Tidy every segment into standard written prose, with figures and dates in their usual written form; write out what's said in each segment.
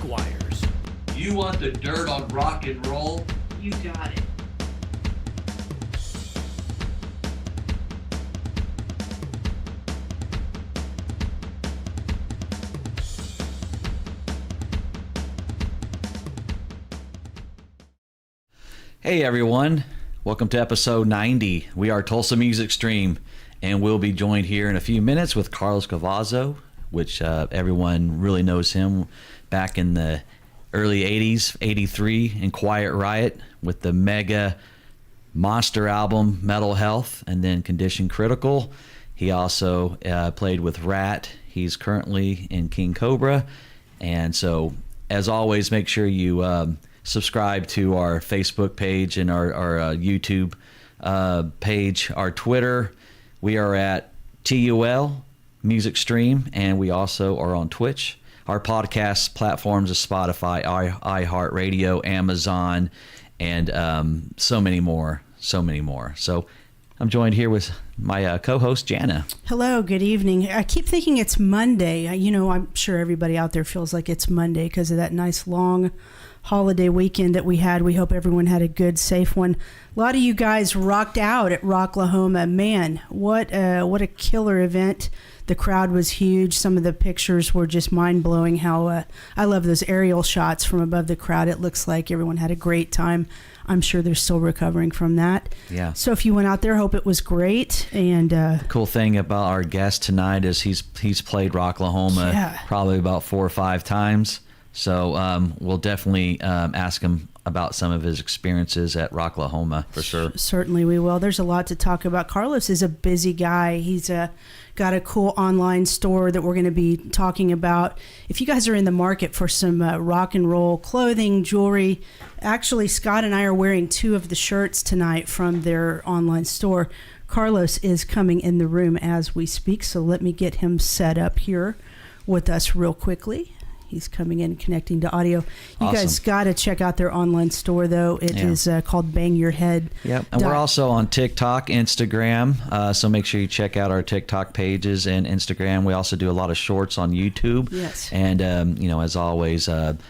wires. You want the dirt on rock and roll? You got it. Hey everyone, welcome to episode 90. We are Tulsa Music Stream, and we'll be joined here in a few minutes with Carlos Cavazo, which everyone really knows him back in the early 80s, 83 in Quiet Riot with the mega monster album Metal Health and then Condition Critical. He also played with Rat. He's currently in King Cobra. And so, as always, make sure you subscribe to our Facebook page and our YouTube page, our Twitter. We are at TUL Music Stream, and we also are on Twitch. Our podcast platforms are Spotify, iHeartRadio, Amazon, and so many more. So I'm joined here with my co-host, Jana. Hello, good evening. I keep thinking it's Monday. I'm sure everybody out there feels like it's Monday because of that nice long holiday weekend that we had. We hope everyone had a good, safe one. A lot of you guys rocked out at Rocklahoma. Man, what a killer event. The crowd was huge. Some of the pictures were just mind-blowing. How I love those aerial shots from above the crowd. It looks like everyone had a great time. I'm sure they're still recovering from that. Yeah. So if you went out there, hope it was great. And cool thing about our guest tonight is he's played Rocklahoma probably about 4 or 5 times. So we'll definitely ask him about some of his experiences at Rocklahoma for sure. Certainly we will. There's a lot to talk about. Carlos is a busy guy. He's got a cool online store that we're going to be talking about. If you guys are in the market for some rock and roll clothing, jewelry, actually Scott and I are wearing 2 of the shirts tonight from their online store. Carlos is coming in the room as we speak, so let me get him set up here with us real quickly. He's coming in, connecting to audio. You guys got to check out their online store, though. It is called Bang Your Head. Yep, and we're also on TikTok, Instagram, so make sure you check out our TikTok pages and Instagram. We also do a lot of shorts on YouTube. Yes. And, as always,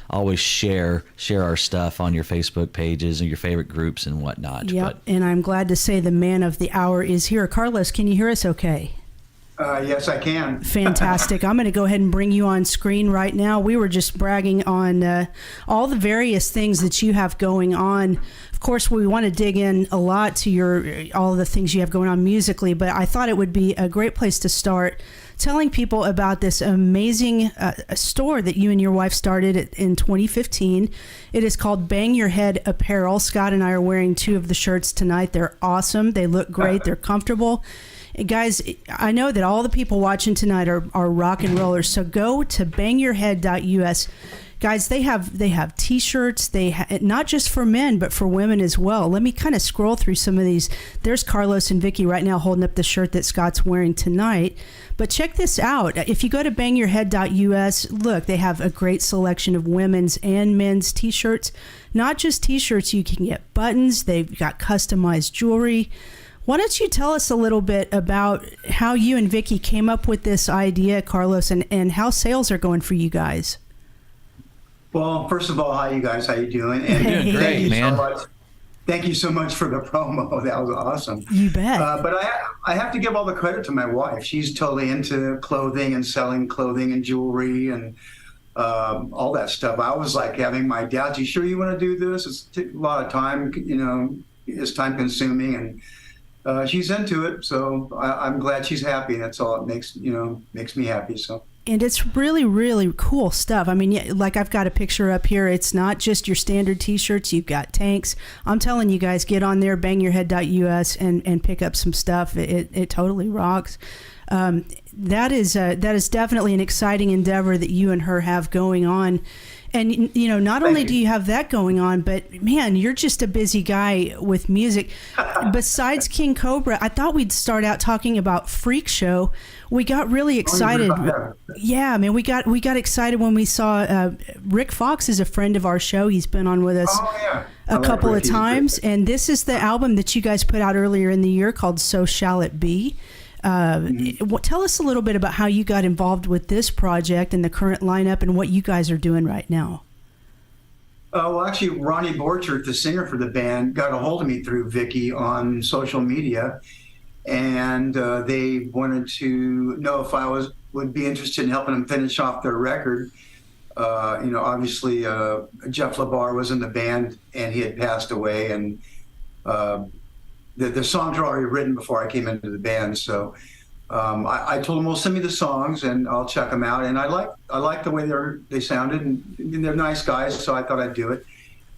always share our stuff on your Facebook pages and your favorite groups and whatnot. Yep, and I'm glad to say the man of the hour is here. Carlos, can you hear us okay? Yes, I can. Fantastic. I'm going to go ahead and bring you on screen right now. We were just bragging on all the various things that you have going on. Of course, we want to dig in a lot to all the things you have going on musically, but I thought it would be a great place to start telling people about this amazing store that you and your wife started in 2015. It is called Bang Your Head Apparel. Scott and I are wearing 2 of the shirts tonight. They're awesome. They look great. They're comfortable. Guys, I know that all the people watching tonight are rock and rollers, so go to bangyourhead.us. Guys, they have T-shirts. Not just for men, but for women as well. Let me kind of scroll through some of these. There's Carlos and Vicky right now holding up the shirt that Scott's wearing tonight. But check this out. If you go to bangyourhead.us, look, they have a great selection of women's and men's T-shirts. Not just T-shirts, you can get buttons. They've got customized jewelry. Why don't you tell us a little bit about how you and Vicky came up with this idea, Carlos, and how sales are going for you guys? Well, first of all, hi, you guys. How you doing? And You're doing great, man. Thank you so much for the promo. That was awesome. You bet. But I have to give all the credit to my wife. She's totally into clothing and selling clothing and jewelry and all that stuff. I was like having my doubts. You sure you want to do this? It's a lot of time, it's time consuming, and she's into it, so I'm glad she's happy. That's all it makes me happy. So. And it's really, really cool stuff. I mean, like I've got a picture up here. It's not just your standard T-shirts. You've got tanks. I'm telling you guys, get on there, bangyourhead.us, and pick up some stuff. It totally rocks. That is definitely an exciting endeavor that you and her have going on. And, not only do you have that going on, but, man, you're just a busy guy with music. Besides King Cobra, I thought we'd start out talking about Freak Show. We got really excited. Yeah, man, we got excited when we saw Rick Fox is a friend of our show. He's been on with us a couple of times. And this is the album that you guys put out earlier in the year called So Shall It Be. Tell us a little bit about how you got involved with this project and the current lineup and what you guys are doing right now. Well, actually, Ronnie Borchert, the singer for the band, got a hold of me through Vicky on social media, and they wanted to know if would be interested in helping them finish off their record. Obviously, Jeff LaBar was in the band, and he had passed away, and the songs were already written before I came into the band. So I told them, "Well, send me the songs, and I'll check them out." And I like the way they sounded, and they're nice guys, so I thought I'd do it.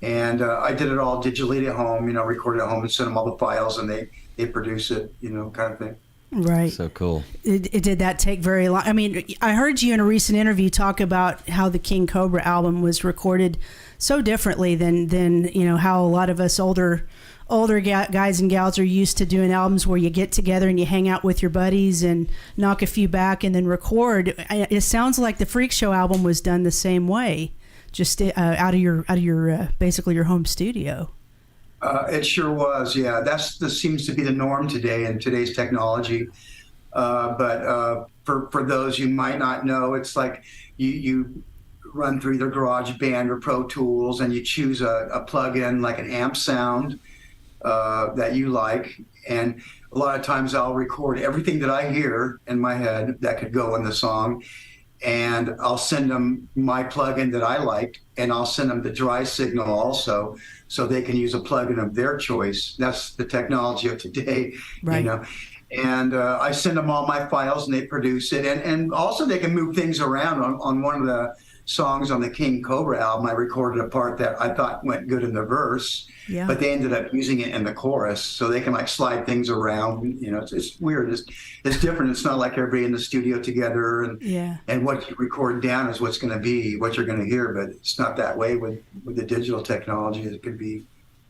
And I did it all digitally at home, recorded at home and sent them all the files, and they produce it, kind of thing. Right. So cool. It did that take very long? I mean, I heard you in a recent interview talk about how the King Cobra album was recorded so differently than how a lot of us older guys and gals are used to doing albums, where you get together and you hang out with your buddies and knock a few back and then record. It sounds like the Freak Show album was done the same way, just out of your basically your home studio. It sure was, yeah. This seems to be the norm today in today's technology. But for those who might not know, it's like you run through either GarageBand or Pro Tools, and you choose a plug-in like an amp sound that you like. And a lot of times I'll record everything that I hear in my head that could go in the song, and I'll send them my plugin that I liked, and I'll send them the dry signal also, so they can use a plugin of their choice. That's the technology of today, right. And I send them all my files, and they produce it. And also they can move things around. On one of the songs on the King Cobra album, I recorded a part that I thought went good in the verse, but they ended up using it in the chorus, so they can like slide things around. It's weird. It's different. It's not like everybody in the studio together, and what you record down is what's going to be what you're going to hear. But it's not that way with the digital technology. It could be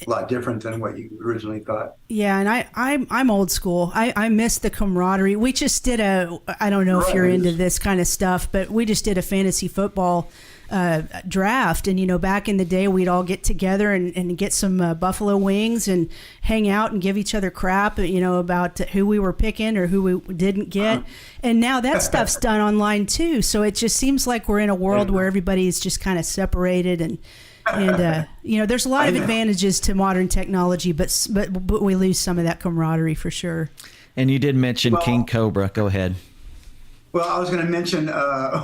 a lot different than what you originally thought. Yeah, and I'm old school. I miss the camaraderie. We just did I don't know if you're into this kind of stuff, but we just did a fantasy football draft, and back in the day we'd all get together and get some buffalo wings and hang out and give each other crap about who we were picking or who we didn't get. And now that stuff's done online too, so it just seems like we're in a world where everybody's just kind of separated, and there's a lot of advantages to modern technology, but we lose some of that camaraderie for sure. And you did mention King Cobra. Go ahead. Well, I was going to mention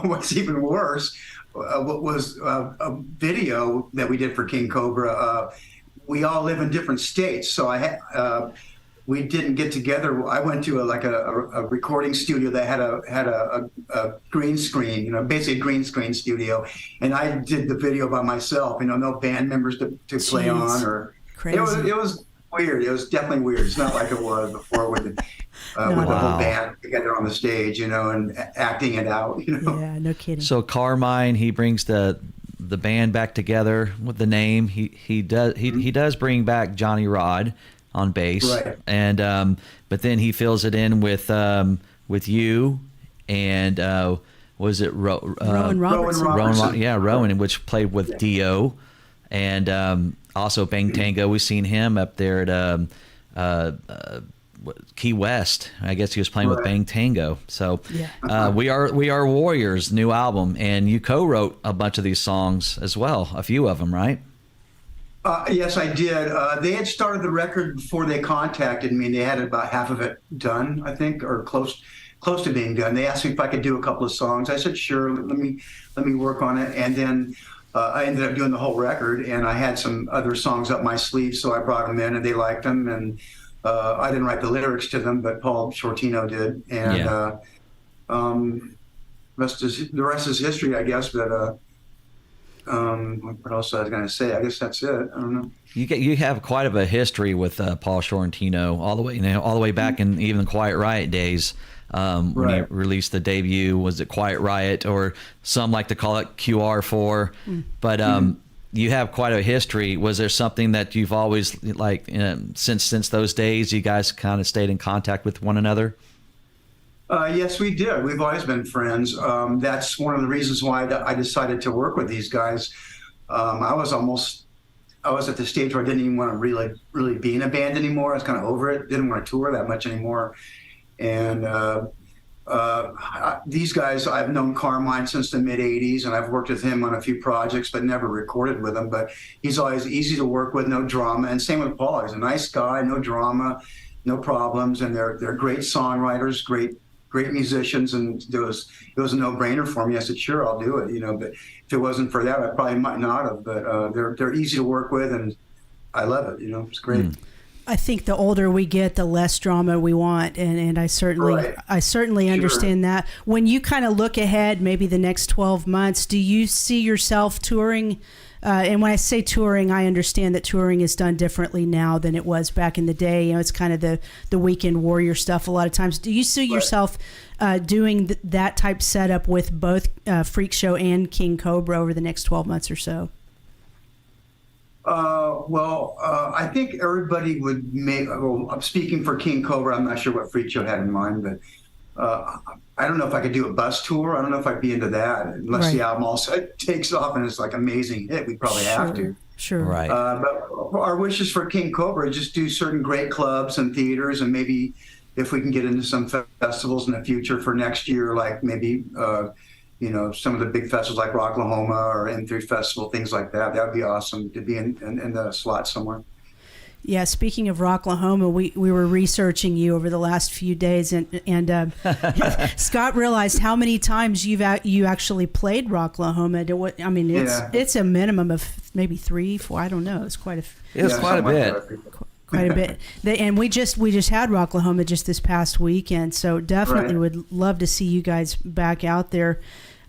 what's even worse. What was a video that we did for King Cobra. We all live in different states, so we didn't get together. I went to a recording studio that had a green screen, basically a green screen studio, and I did the video by myself. No band members to play on, or crazy. It was weird. It was definitely weird. It's not like it was before with the whole band together on the stage, and acting it out. Yeah, no kidding. So Carmine, he brings the band back together with the name. He does bring back Johnny Rod on bass, right. And but then he fills it in with you and was it Rowan Robertson? Rowan, which played with Dio, and also Bang Tango. We've seen him up there at Key West. I guess he was playing with Bang Tango. So we are Warriors, new album, and you co-wrote a bunch of these songs as well, a few of them, right? Yes, I did. They had started the record before they contacted me. They had about half of it done, I think, or close to being done. They asked me if I could do a couple of songs. I said, sure, let me work on it. And then I ended up doing the whole record, and I had some other songs up my sleeve, so I brought them in, and they liked them. And I didn't write the lyrics to them, but Paul Shortino did. And the rest is history, I guess. But what else was I going to say? I guess that's it. I don't know. You have quite of a history with Paul Shortino, all the way back in even the Quiet Riot days. When you released the debut, was it Quiet Riot, or some like to call it QR4? But you have quite a history. Was there something that you've always since those days you guys kind of stayed in contact with one another? Yes, we did. We've always been friends. That's one of the reasons why I decided to work with these guys. I was at the stage where I didn't even want to really be in a band anymore. I was kind of over it. Didn't want to tour that much anymore. And these guys, I've known Carmine since the mid 80s, and I've worked with him on a few projects, but never recorded with him. But he's always easy to work with, no drama. And same with Paul. He's a nice guy, no drama, no problems. And they're great songwriters, great musicians. And it was a no-brainer for me. I said, sure, I'll do it. But if it wasn't for that, I probably might not have. But they're easy to work with, and I love it. It's great. I think the older we get, the less drama we want, and I certainly understand that. When you kind of look ahead, maybe the next 12 months, do you see yourself touring? And when I say touring, I understand that touring is done differently now than it was back in the day. It's kind of the weekend warrior stuff a lot of times. Do you see yourself doing that type setup with both Freak Show and King Cobra over the next 12 months or so? I think everybody would make. Well, I'm speaking for King Cobra. I'm not sure what Freak Show had in mind, but I don't know if I could do a bus tour. I don't know if I'd be into that unless the album also takes off and it's like amazing hit. We probably have to. Sure. Right. But our wishes for King Cobra is just do certain great clubs and theaters, and maybe if we can get into some festivals in the future for next year, like maybe. Some of the big festivals like Rocklahoma or M3 Festival, things like that. That would be awesome to be in the slot somewhere. Yeah, speaking of Rocklahoma, we were researching you over the last few days, and Scott realized how many times you actually played Rocklahoma. I mean, it's a minimum of maybe 3, 4. I don't know. It's quite a. It's quite a bit. Quite a bit. And we just had Rocklahoma just this past weekend, so definitely would love to see you guys back out there.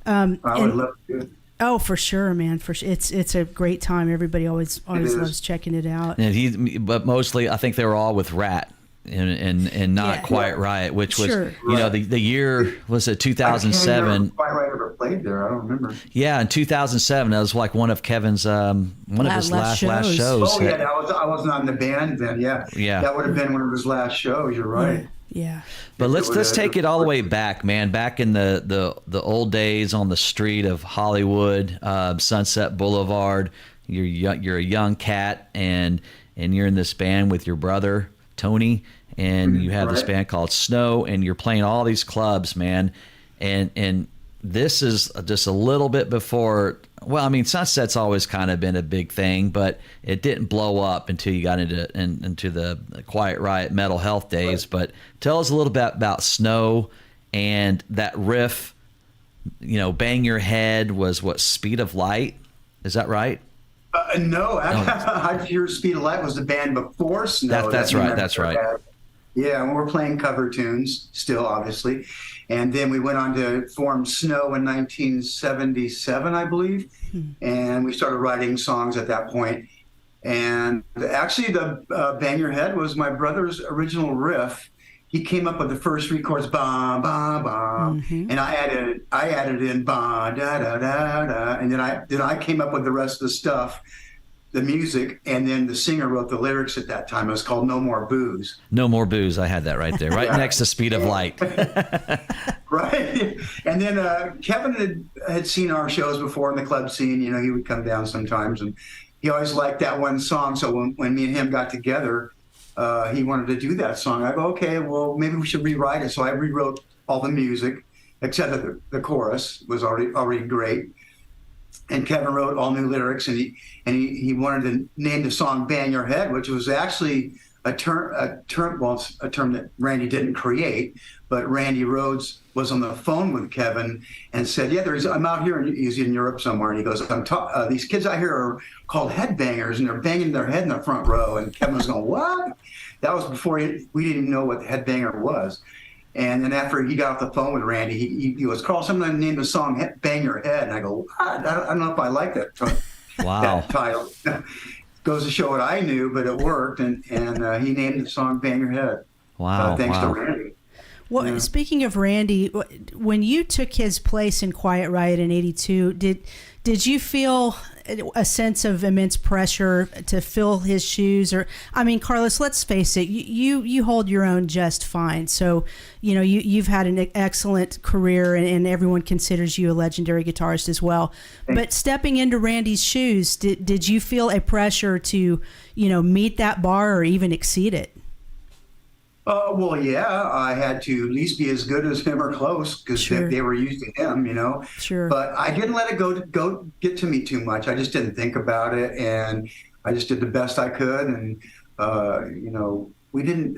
I would love to. Oh, for sure, man. For sure. It's a great time. Everybody always loves checking it out. And but mostly I think they were all with Rat and not Quiet Riot, which was the year was it 2007. Quiet Riot ever played there? I don't remember. Yeah, in 2007, that was like one of Kevin's one of his last shows. Oh yeah, I was not in the band then. Yeah, that would have been one of his last shows. You're right. Yeah. But let's take it all the way back, man. Back in the old days on the street of Hollywood, Sunset Boulevard. You're a young cat, and you're in this band with your brother Tony, and you have this band called Snow, and you're playing all these clubs, man. And this is just a little bit before. Well, I mean, Sunset's always kind of been a big thing, but it didn't blow up until you got into the Quiet Riot Mental Health days. But tell us a little bit about Snow and that riff. Bang Your Head was what, Speed of Light? Is that right? No, I hear Speed of Light was the band before Snow. That's right. That's right. Yeah, and we're playing cover tunes still, obviously. And then we went on to form Snow in 1977, I believe. And we started writing songs at that point. And actually, the Bang Your Head was my brother's original riff. He came up with the first 3 chords, ba ba ba, and I added in ba da da da da, and then I came up with the rest of the stuff, the music, and then the singer wrote the lyrics at that time. It was called No More Booze. No More Booze. I had that right there, right next to Speed of Light. Right. And then Kevin had seen our shows before in the club scene. He would come down sometimes, and he always liked that one song. So when me and him got together, he wanted to do that song. I go, okay, well, maybe we should rewrite it. So I rewrote all the music, except that the chorus was already great. And Kevin wrote all new lyrics, and he wanted to name the song "Bang Your Head," which was actually a term that Randy didn't create, but Randy Rhoads was on the phone with Kevin and said, "Yeah, I'm out here, and he's in Europe somewhere." And he goes, "These kids out here are called headbangers, and they're banging their head in the front row." And Kevin was going, "What?" That was before we didn't even know what headbanger was. And then after he got off the phone with Randy, he goes, "Carl, someone named the song Bang Your Head." And I go, "What? I don't know if I like that, that title." Goes to show what I knew, but it worked. And he named the song Bang Your Head. Wow. Thanks to Randy. Well, speaking of Randy, when you took his place in Quiet Riot in '82, did you feel a sense of immense pressure to fill his shoes? Or, I mean, Carlos, let's face it, you hold your own just fine. So, you've had an excellent career, and everyone considers you a legendary guitarist as well. Thanks. But stepping into Randy's shoes, did you feel a pressure to, meet that bar or even exceed it? Well, yeah, I had to at least be as good as him or close because Sure. they were used to him, you know. Sure. But I didn't let it go get to me too much. I just didn't think about it, and I just did the best I could. And you know, we didn't.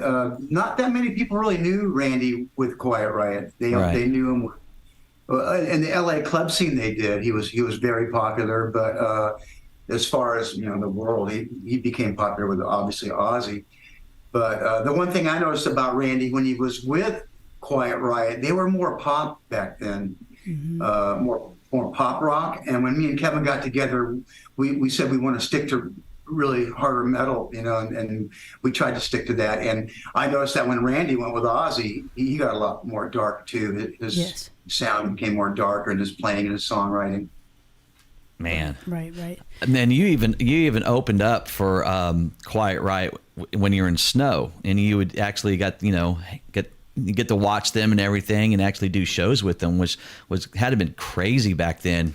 Not that many people really knew Randy with Quiet Riot. Right. They knew him. In the LA club scene, they did. He was very popular, but as far as the world, he became popular with obviously Ozzy. But the one thing I noticed about Randy when he was with Quiet Riot, they were more pop back then, more pop rock. And when me and Kevin got together, we said we want to stick to really harder metal, and we tried to stick to that. And I noticed that when Randy went with Ozzy, he got a lot more dark too. His sound became more darker in his playing and his songwriting. Man. Right. And then you even opened up for Quiet Riot when you were in Snow, and you would actually get to watch them and everything, and actually do shows with them, which had to have been crazy back then.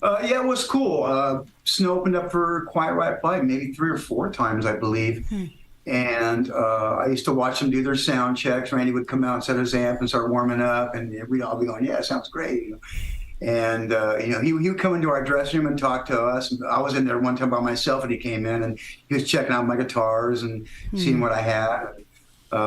Yeah, it was cool. Snow opened up for Quiet Riot probably maybe 3 or 4 times, I believe. And I used to watch them do their sound checks. Randy would come out, set his amp, and start warming up, and we'd all be going, "Yeah, it sounds great." And he would come into our dressing room and talk to us. I was in there one time by myself, and he came in and he was checking out my guitars and seeing what I had.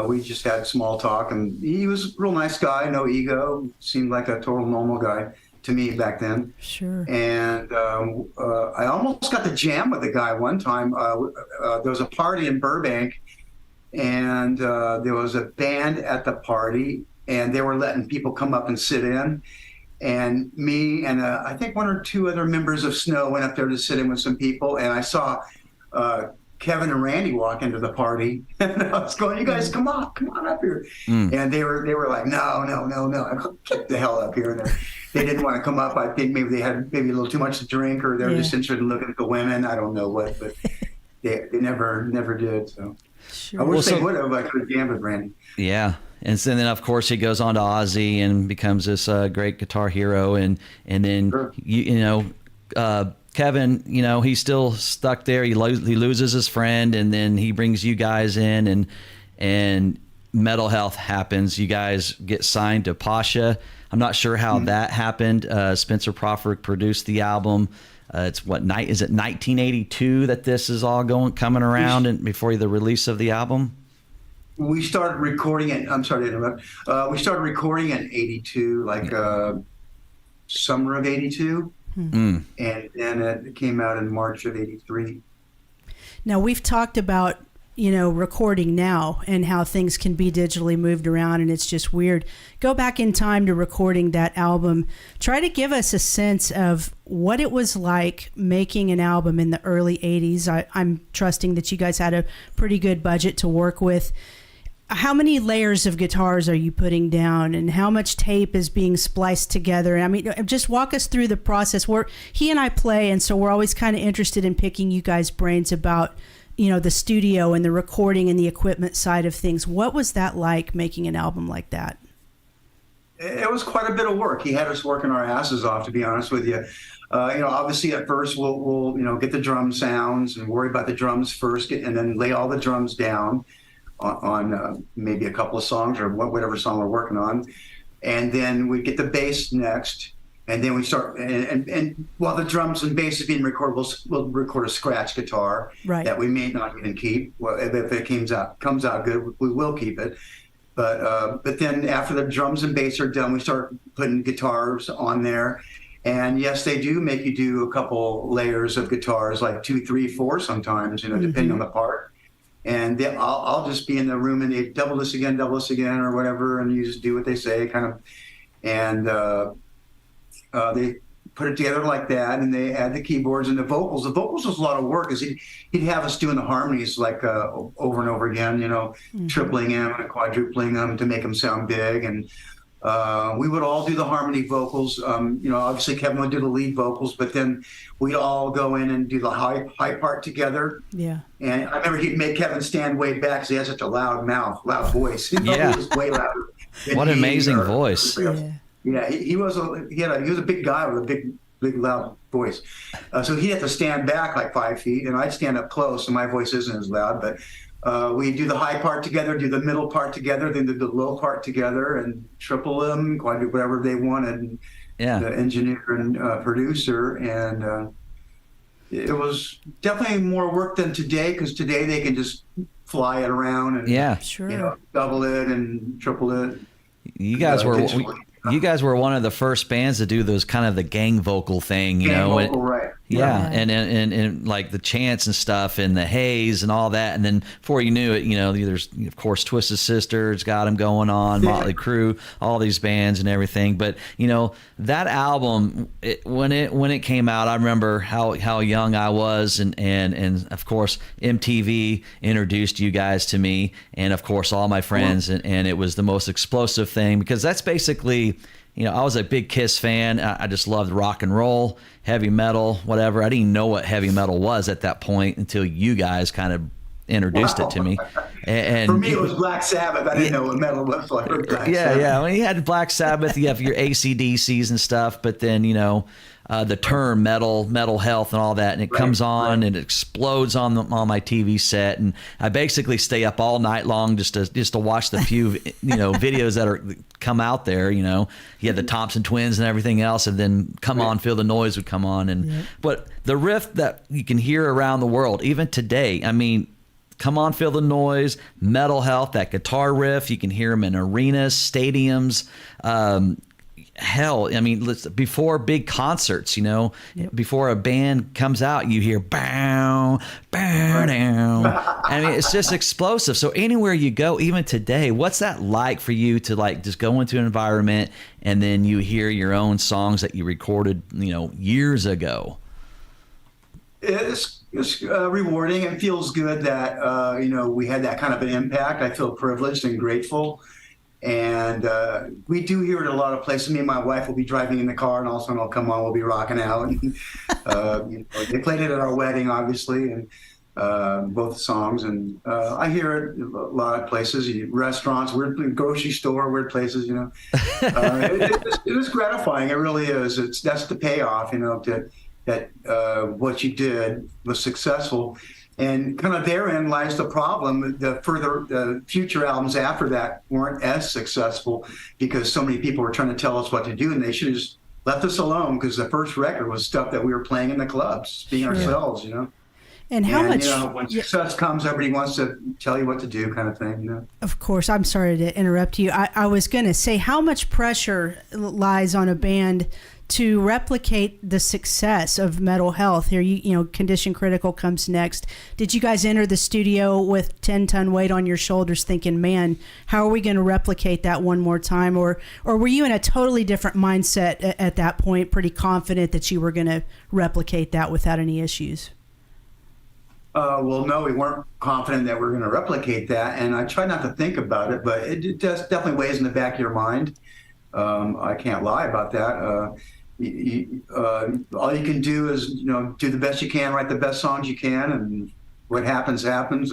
We just had small talk, and he was a real nice guy, no ego, seemed like a total normal guy to me back then. Sure. And I almost got to jam with the guy one time. There was a party in Burbank, and there was a band at the party, and they were letting people come up and sit in. And me and I think 1 or 2 other members of Snow went up there to sit in with some people, and I saw Kevin and Randy walk into the party, and I was going, "You guys, come on up here." And they were like, "No." I go, "Get the hell up here!" And they didn't want to come up. I think maybe they had a little too much to drink, or they were just interested in looking at the women. I don't know what, but they never did. So Sure. I wish they would have. I could have jammed with Randy. Yeah. And so then, of course, he goes on to Ozzy and becomes this great guitar hero. And then, sure. Kevin, he's still stuck there. He loses his friend, and then he brings you guys in, and Metal Health happens. You guys get signed to Pasha. I'm not sure how that happened. Spencer Crawford produced the album. Is it 1982 that this is all coming around, and before the release of the album? We started recording it. I'm sorry to interrupt. We started recording in '82, like summer of '82, and then it came out in March of '83. Now, we've talked about recording now and how things can be digitally moved around, and it's just weird. Go back in time to recording that album. Try to give us a sense of what it was like making an album in the early '80s. I'm trusting that you guys had a pretty good budget to work with. How many layers of guitars are you putting down, and how much tape is being spliced together? I mean, just walk us through the process. He and I play, and so we're always kind of interested in picking you guys' brains about, the studio and the recording and the equipment side of things. What was that like, making an album like that? It was quite a bit of work. He had us working our asses off, to be honest with you. Obviously at first we'll get the drum sounds and worry about the drums first, and then lay all the drums down on maybe a couple of songs or whatever song we're working on, and then we get the bass next, and then we start and while the drums and bass is being recorded, we'll record a scratch guitar that we may not even keep. Well, if it comes out good, we will keep it. But then after the drums and bass are done, we start putting guitars on there. And yes, they do make you do a couple layers of guitars, like 2, 3, 4 sometimes, depending on the part. And then I'll just be in the room, and they double this again, or whatever, and you just do what they say, kind of. And they put it together like that, and they add the keyboards and the vocals. The vocals was a lot of work, because he'd have us doing the harmonies like over and over again, tripling them and quadrupling them to make them sound big. And we would all do the harmony vocals. Obviously Kevin would do the lead vocals, but then we'd all go in and do the high part together. Yeah. And I remember he'd make Kevin stand way back because he has such a loud voice. Yeah. He was way louder. What an amazing voice. Yeah, he was a big guy with a big loud voice. So he'd have to stand back like 5 feet, and I'd stand up close, and my voice isn't as loud, but we do the high part together, do the middle part together, then do the low part together, and triple them, quadruple, whatever they wanted. Yeah. The engineer and producer, and it was definitely more work than today, because today they can just fly it around and Sure. double it and triple it. You guys were one of the first bands to do those kind of the gang vocal thing, Right. Yeah, and like the chants and stuff and the haze and all that, and then before you knew it, there's of course Twisted Sister's got them going on, Motley Crue, all these bands and everything. But that album, when it came out, I remember how young I was, and of course MTV introduced you guys to me, and of course all my friends, and it was the most explosive thing, because that's basically. I was a big Kiss fan. I just loved rock and roll, heavy metal, whatever. I didn't even know what heavy metal was at that point until you guys kind of introduced it to me. And for me, it was Black Sabbath. I didn't know what metal was like. Yeah. When you had Black Sabbath, you have your AC/DCs and stuff, but then the term mental health and all that, and it comes on and it explodes on my TV set, and I basically stay up all night long just to watch the few videos that are come out there. You had the Thompson Twins and everything else, and then Come On Feel the Noise would come on, and but the riff that you can hear around the world even today, I mean, Come On Feel the Noise, Metal Health, that guitar riff, you can hear them in arenas, stadiums, hell, I mean, before big concerts, before a band comes out, you hear bow, bow, down. I mean, it's just explosive. So anywhere you go, even today, what's that like for you to just go into an environment and then you hear your own songs that you recorded, years ago? It's rewarding. It feels good that, we had that kind of an impact. I feel privileged and grateful. And we do hear it a lot of places. Me and my wife will be driving in the car, and all of a sudden I'll come on, we'll be rocking out. And, they played it at our wedding, obviously, and both songs. And I hear it a lot of places, restaurants, weird grocery store, weird places. It is gratifying. It really is. That's the payoff. That what you did was successful. And kind of therein lies the problem. The future albums after that weren't as successful because so many people were trying to tell us what to do, and they should have just left us alone, because the first record was stuff that we were playing in the clubs, being ourselves, And how much? When success comes, everybody wants to tell you what to do, kind of thing. Of course, I'm sorry to interrupt you. I was going to say, how much pressure lies on a band to replicate the success of Metal Health? Here, Condition Critical comes next. Did you guys enter the studio with 10-ton weight on your shoulders thinking, man, how are we going to replicate that one more time? Or were you in a totally different mindset at that point, pretty confident that you were going to replicate that without any issues? Well, no, we weren't confident that we were going to replicate that. And I try not to think about it, but it does definitely weighs in the back of your mind. I can't lie about that. All you can do is, do the best you can, write the best songs you can, and what happens, happens.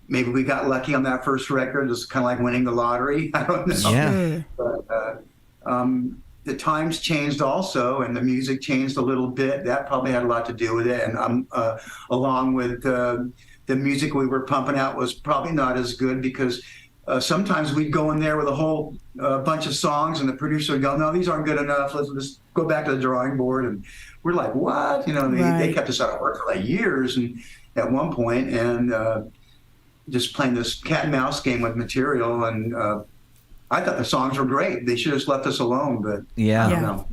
Maybe we got lucky on that first record. It's kind of like winning the lottery. I don't know. Yeah. But the times changed also, and the music changed a little bit. That probably had a lot to do with it. And along with the music we were pumping out was probably not as good, because sometimes we'd go in there with a whole bunch of songs, and the producer would go, no, these aren't good enough. Let's go back to the drawing board. And we're like, what? They kept us out of work for like years, and at one point, and just playing this cat and mouse game with material. And I thought the songs were great. They should have just left us alone. But I don't know.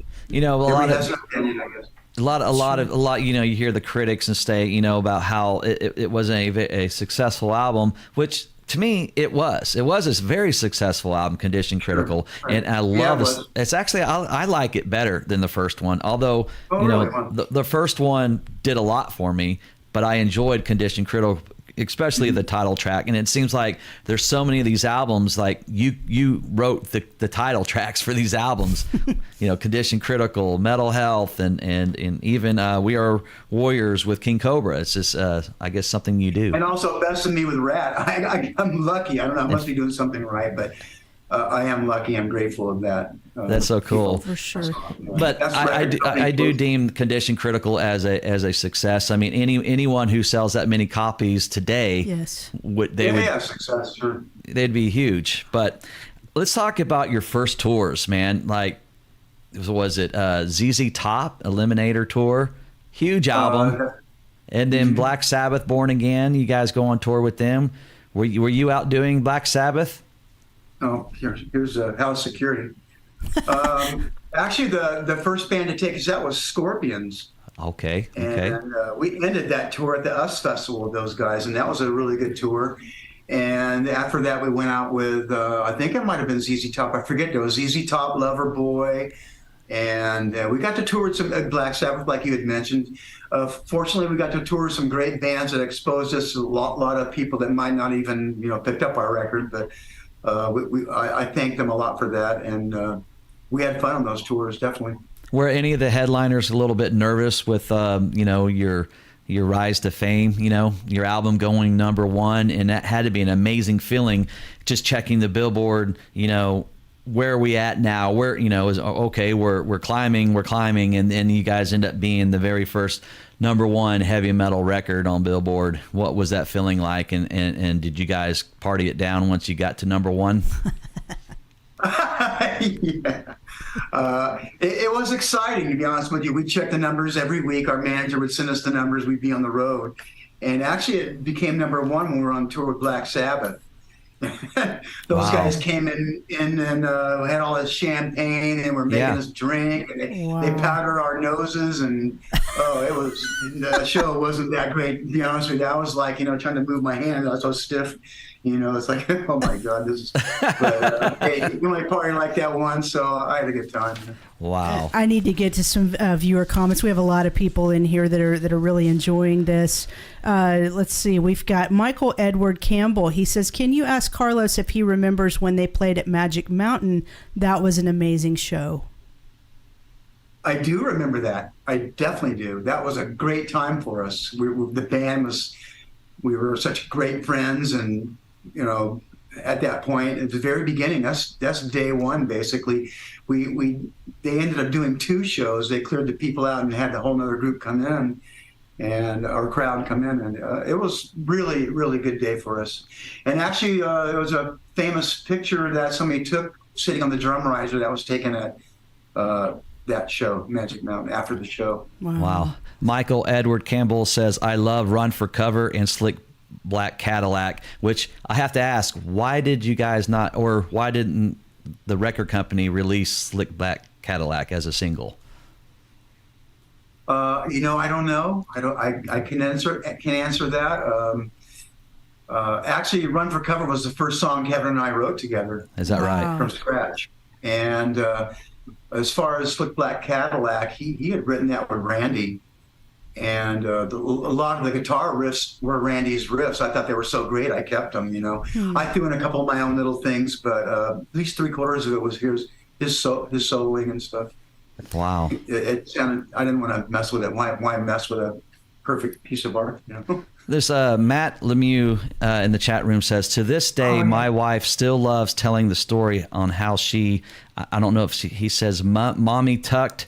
A lot. You hear the critics and say, about how it wasn't a successful album, which to me it was. It was a very successful album, Condition Critical, and I love it. It's actually I like it better than the first one. Although the first one did a lot for me, but I enjoyed Condition Critical, especially the title track. And it seems like there's so many of these albums, like you wrote the title tracks for these albums, Condition Critical, Metal Health, and even We Are Warriors with King Cobra. It's just, I guess, something you do. And also Best of Me with Rat. I'm lucky. I don't know. I must be doing something right. But I am lucky. I'm grateful of that. That's so cool. For sure. But I do deem Condition Critical as a success. I mean, anyone who sells that many copies today, yes, would success. Sure. They'd be huge. But let's talk about your first tours, man. Like, was it ZZ Top Eliminator tour? Huge album. And then Black Sabbath, Born Again. You guys go on tour with them. Were you out doing Black Sabbath? Oh, here's house security. Actually, the first band to take us out was Scorpions. Okay. And we ended that tour at the US Festival with those guys, and that was a really good tour. And after that, we went out with, I think it might have been ZZ Top. I forget. There was ZZ Top, Loverboy. And we got to tour with some Black Sabbath, like you had mentioned. Fortunately, we got to tour with some great bands that exposed us to a lot of people that might not even, picked up our record. But I thank them a lot for that. And we had fun on those tours, definitely. Were any of the headliners a little bit nervous with, your rise to fame, your album going #1? And that had to be an amazing feeling, just checking the Billboard, where are we at now? Where, is okay, we're climbing, and then you guys end up being the very first #1 heavy metal record on Billboard. What was that feeling like? And did you guys party it down once you got to #1? Yeah. It was exciting, to be honest with you. We checked the numbers every week. Our manager would send us the numbers. We'd be on the road. And actually, it became #1 when we were on tour with Black Sabbath. Those guys came in and had all this champagne and were making us drink. And they powdered our noses, and the show wasn't that great, to be honest with you. I was like, trying to move my hand. I was so stiff. It's like, oh my God, this is. But hey, you only party like that once, so I had a good time. Wow. I need to get to some viewer comments. We have a lot of people in here that are really enjoying this. Let's see. We've got Michael Edward Campbell. He says, "Can you ask Carlos if he remembers when they played at Magic Mountain? That was an amazing show." I do remember that. I definitely do. That was a great time for us. The band was. We were such great friends, and at that point, at the very beginning, that's day one, basically. They ended up doing 2 shows. They cleared the people out and had the whole other group come in, and our crowd come in, and it was really, really good day for us. And actually, there was a famous picture that somebody took sitting on the drum riser that was taken at that show, Magic Mountain, after the show. Wow. Michael Edward Campbell says, "I love Run for Cover and Slick Black Cadillac," which I have to ask, why did you guys not, or why didn't the record company release Slick Black Cadillac as a single? I don't know. I can answer that. Actually, Run for Cover was the first song Kevin and I wrote together. Is that right? From scratch. And as far as Slick Black Cadillac, he had written that with Randy. And a lot of the guitar riffs were Randy's riffs. I thought they were so great, I kept them, I threw in a couple of my own little things, but at least 3/4 of it was his soloing and stuff. Wow. It sounded, I didn't want to mess with it. Why mess with a perfect piece of art, There's Matt Lemieux in the chat room says, "To this day, my wife still loves telling the story on how she, I don't know if he says, mommy tucked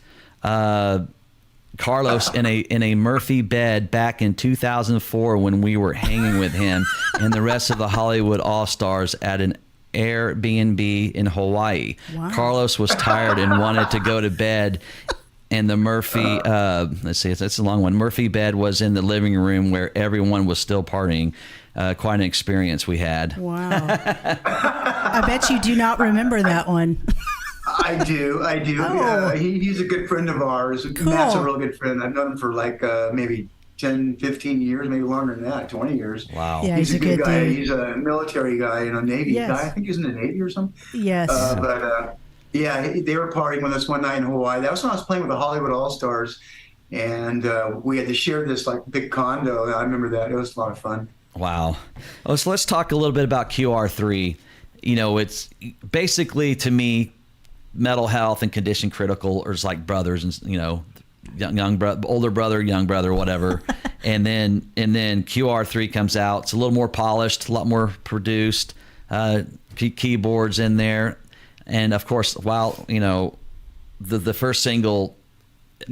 Carlos in a Murphy bed back in 2004 when we were hanging with him and the rest of the Hollywood All-Stars at an Airbnb in Hawaii. Wow. Carlos was tired and wanted to go to bed, and the Murphy, let's see, it's a long one. Murphy bed was in the living room where everyone was still partying. Quite an experience we had." Wow. I bet you do not remember that one. I do. Oh. Yeah, he's a good friend of ours. Cool. Matt's a real good friend. I've known him for like maybe 10, 15 years, maybe longer than that, 20 years. Wow. Yeah, he's a good guy. dude. He's a military guy, Navy guy. I think he's in the Navy or something. Yes. Yeah, they were partying with us one night in Hawaii. That was when I was playing with the Hollywood All-Stars, and we had to share this like big condo. I remember that. It was a lot of fun. Wow. Oh, so let's talk a little bit about QR3. It's basically, to me, Metal Health and Condition Critical are like brothers, and older brother, young brother, whatever. and then QR3 comes out. It's a little more polished, a lot more produced. keyboards in there, and of course, while the first single,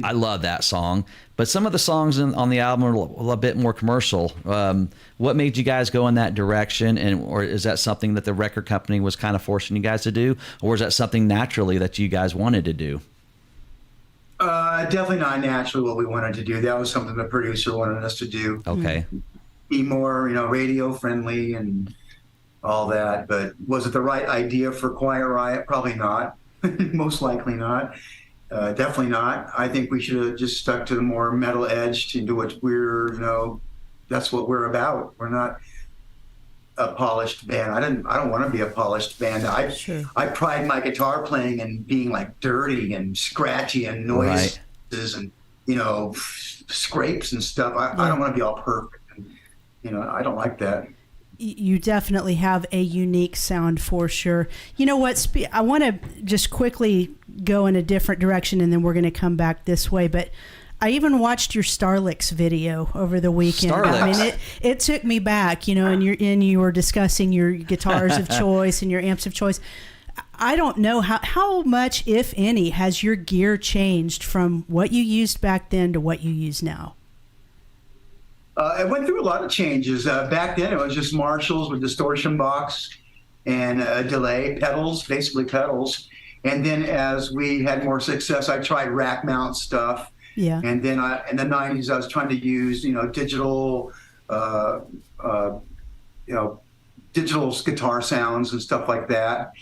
I love that song, but some of the songs on the album are a little bit more commercial. What made you guys go in that direction, or is that something that the record company was kind of forcing you guys to do, or is that something naturally that you guys wanted to do? Definitely not naturally what we wanted to do. That was something the producer wanted us to do. Okay. Be more, radio friendly and all that. But was it the right idea for Quiet Riot? Probably not. Most likely not. Definitely not. I think we should have just stuck to the more metal edge to do what that's what we're about. We're not a polished band. I don't want to be a polished band. I pride my guitar playing and being like dirty and scratchy and noises and scrapes and stuff. I don't want to be all perfect. And, I don't like that. You definitely have a unique sound for sure. You know what? I want to just quickly go in a different direction, and then we're going to come back this way. But I even watched your Starlix video over the weekend. Starlix. I mean, it took me back, and you were discussing your guitars of choice and your amps of choice. I don't know how much, if any, has your gear changed from what you used back then to what you use now? It went through a lot of changes. Back then, it was just Marshalls with distortion box and delay pedals, basically pedals. And then as we had more success, I tried rack mount stuff. Yeah. And then in the 90s, I was trying to use, digital, digital guitar sounds and stuff like that.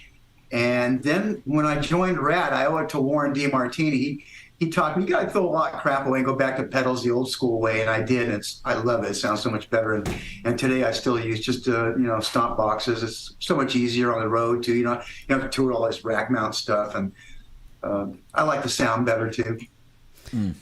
And then when I joined Rat, I owe it to Warren DeMartini. He taught me, you got to throw a lot of crap away and go back to pedals the old school way. And I did. And I love it. It sounds so much better. And today I still use just, stomp boxes. It's so much easier on the road too. You don't have to tour all this rack mount stuff. And I like the sound better too.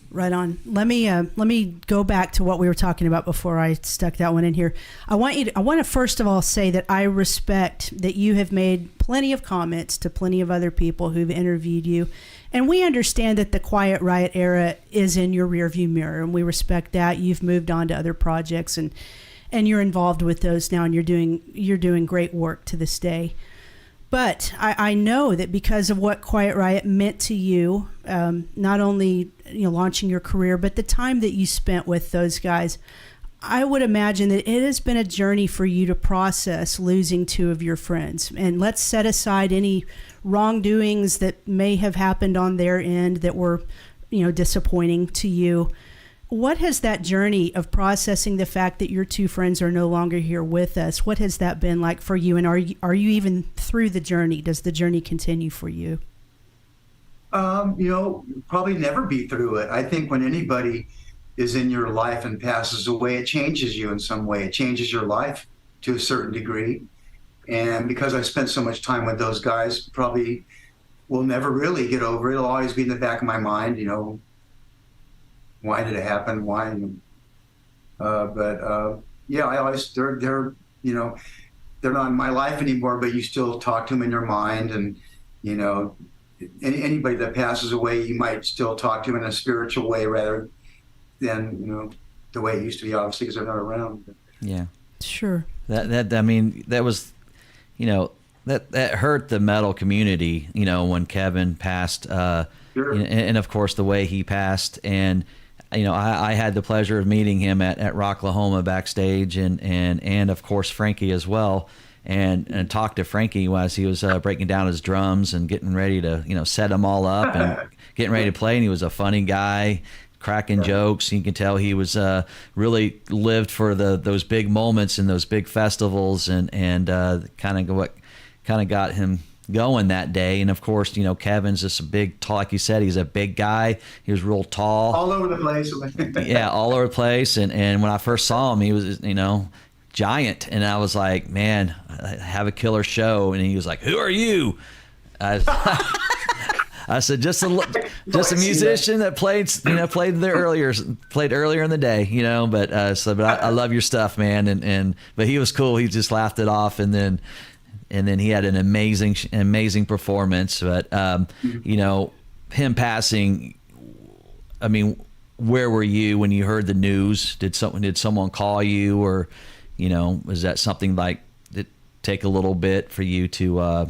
Right on. Let me go back to what we were talking about before I stuck that one in here. I want to first of all say that I respect that you have made plenty of comments to plenty of other people who've interviewed you, and we understand that the Quiet Riot era is in your rearview mirror, and we respect that. You've moved on to other projects, and you're involved with those now, and you're doing great work to this day. But I know that because of what Quiet Riot meant to you, not only launching your career, but the time that you spent with those guys, I would imagine that it has been a journey for you to process losing two of your friends. And let's set aside any wrongdoings that may have happened on their end that were, disappointing to you. What has that journey of processing the fact that your two friends are no longer here with us, what has that been like for you? And are you even through the journey? Does the journey continue for you? Probably never be through it. I think when anybody is in your life and passes away, it changes you in some way. It changes your life to a certain degree. And because I spent so much time with those guys, probably will never really get over it. It'll always be in the back of my mind, why did it happen? Why? I always, they're not in my life anymore, but you still talk to them in your mind. And, anybody that passes away, you might still talk to them in a spiritual way rather than, the way it used to be, obviously, because they're not around. Yeah. Sure. That was, that hurt the metal community, when Kevin passed, Sure. and of course the way he passed. And, I had the pleasure of meeting him at Rocklahoma backstage and of course Frankie as well, and talked to Frankie as he was breaking down his drums and getting ready to, set them all up and getting ready to play. And he was a funny guy, cracking jokes. You can tell he was really lived for those big moments and those big festivals and kind of what kind of got him going that day. And of course, Kevin's just a big, like you said, he's a big guy. He was real tall. All over the place. Yeah, all over the place. And when I first saw him, he was, giant. And I was like, man, I have a killer show. And he was like, who are you? I said, just a musician that played earlier in the day, but I love your stuff, man. But he was cool. He just laughed it off. And then he had an amazing performance. But, him passing, where were you when you heard the news? Did someone call you, or, was that something like that take a little bit for you to,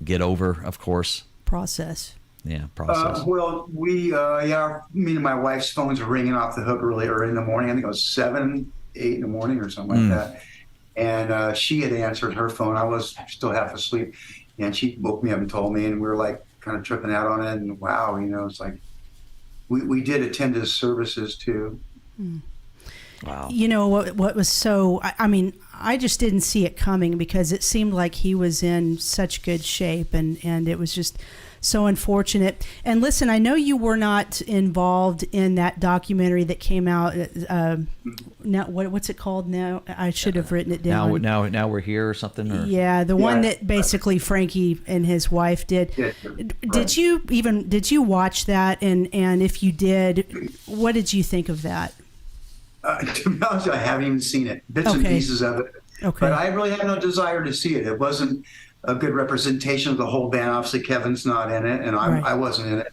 get over, of course? Process. Yeah, process. Well, me and my wife's phones were ringing off the hook really early in the morning. I think it was 7, 8 in the morning or something like that. And she had answered her phone. I was still half asleep. And she woke me up and told me, and we were like kind of tripping out on it. And wow, it's like we did attend his services too. Wow. What was so, I mean, I just didn't see it coming because it seemed like he was in such good shape, and it was just so unfortunate. And listen, I know you were not involved in that documentary that came out. Now, what's it called now? I should have written it down. Now we're here or something. Or? Yeah, the one that basically Frankie and his wife did. Yeah, Did you watch that? And if you did, what did you think of that? To be honest, I haven't even seen it. Bits and pieces of it. Okay. But I really had no desire to see it. It wasn't a good representation of the whole band. Obviously, Kevin's not in it, and I wasn't in it.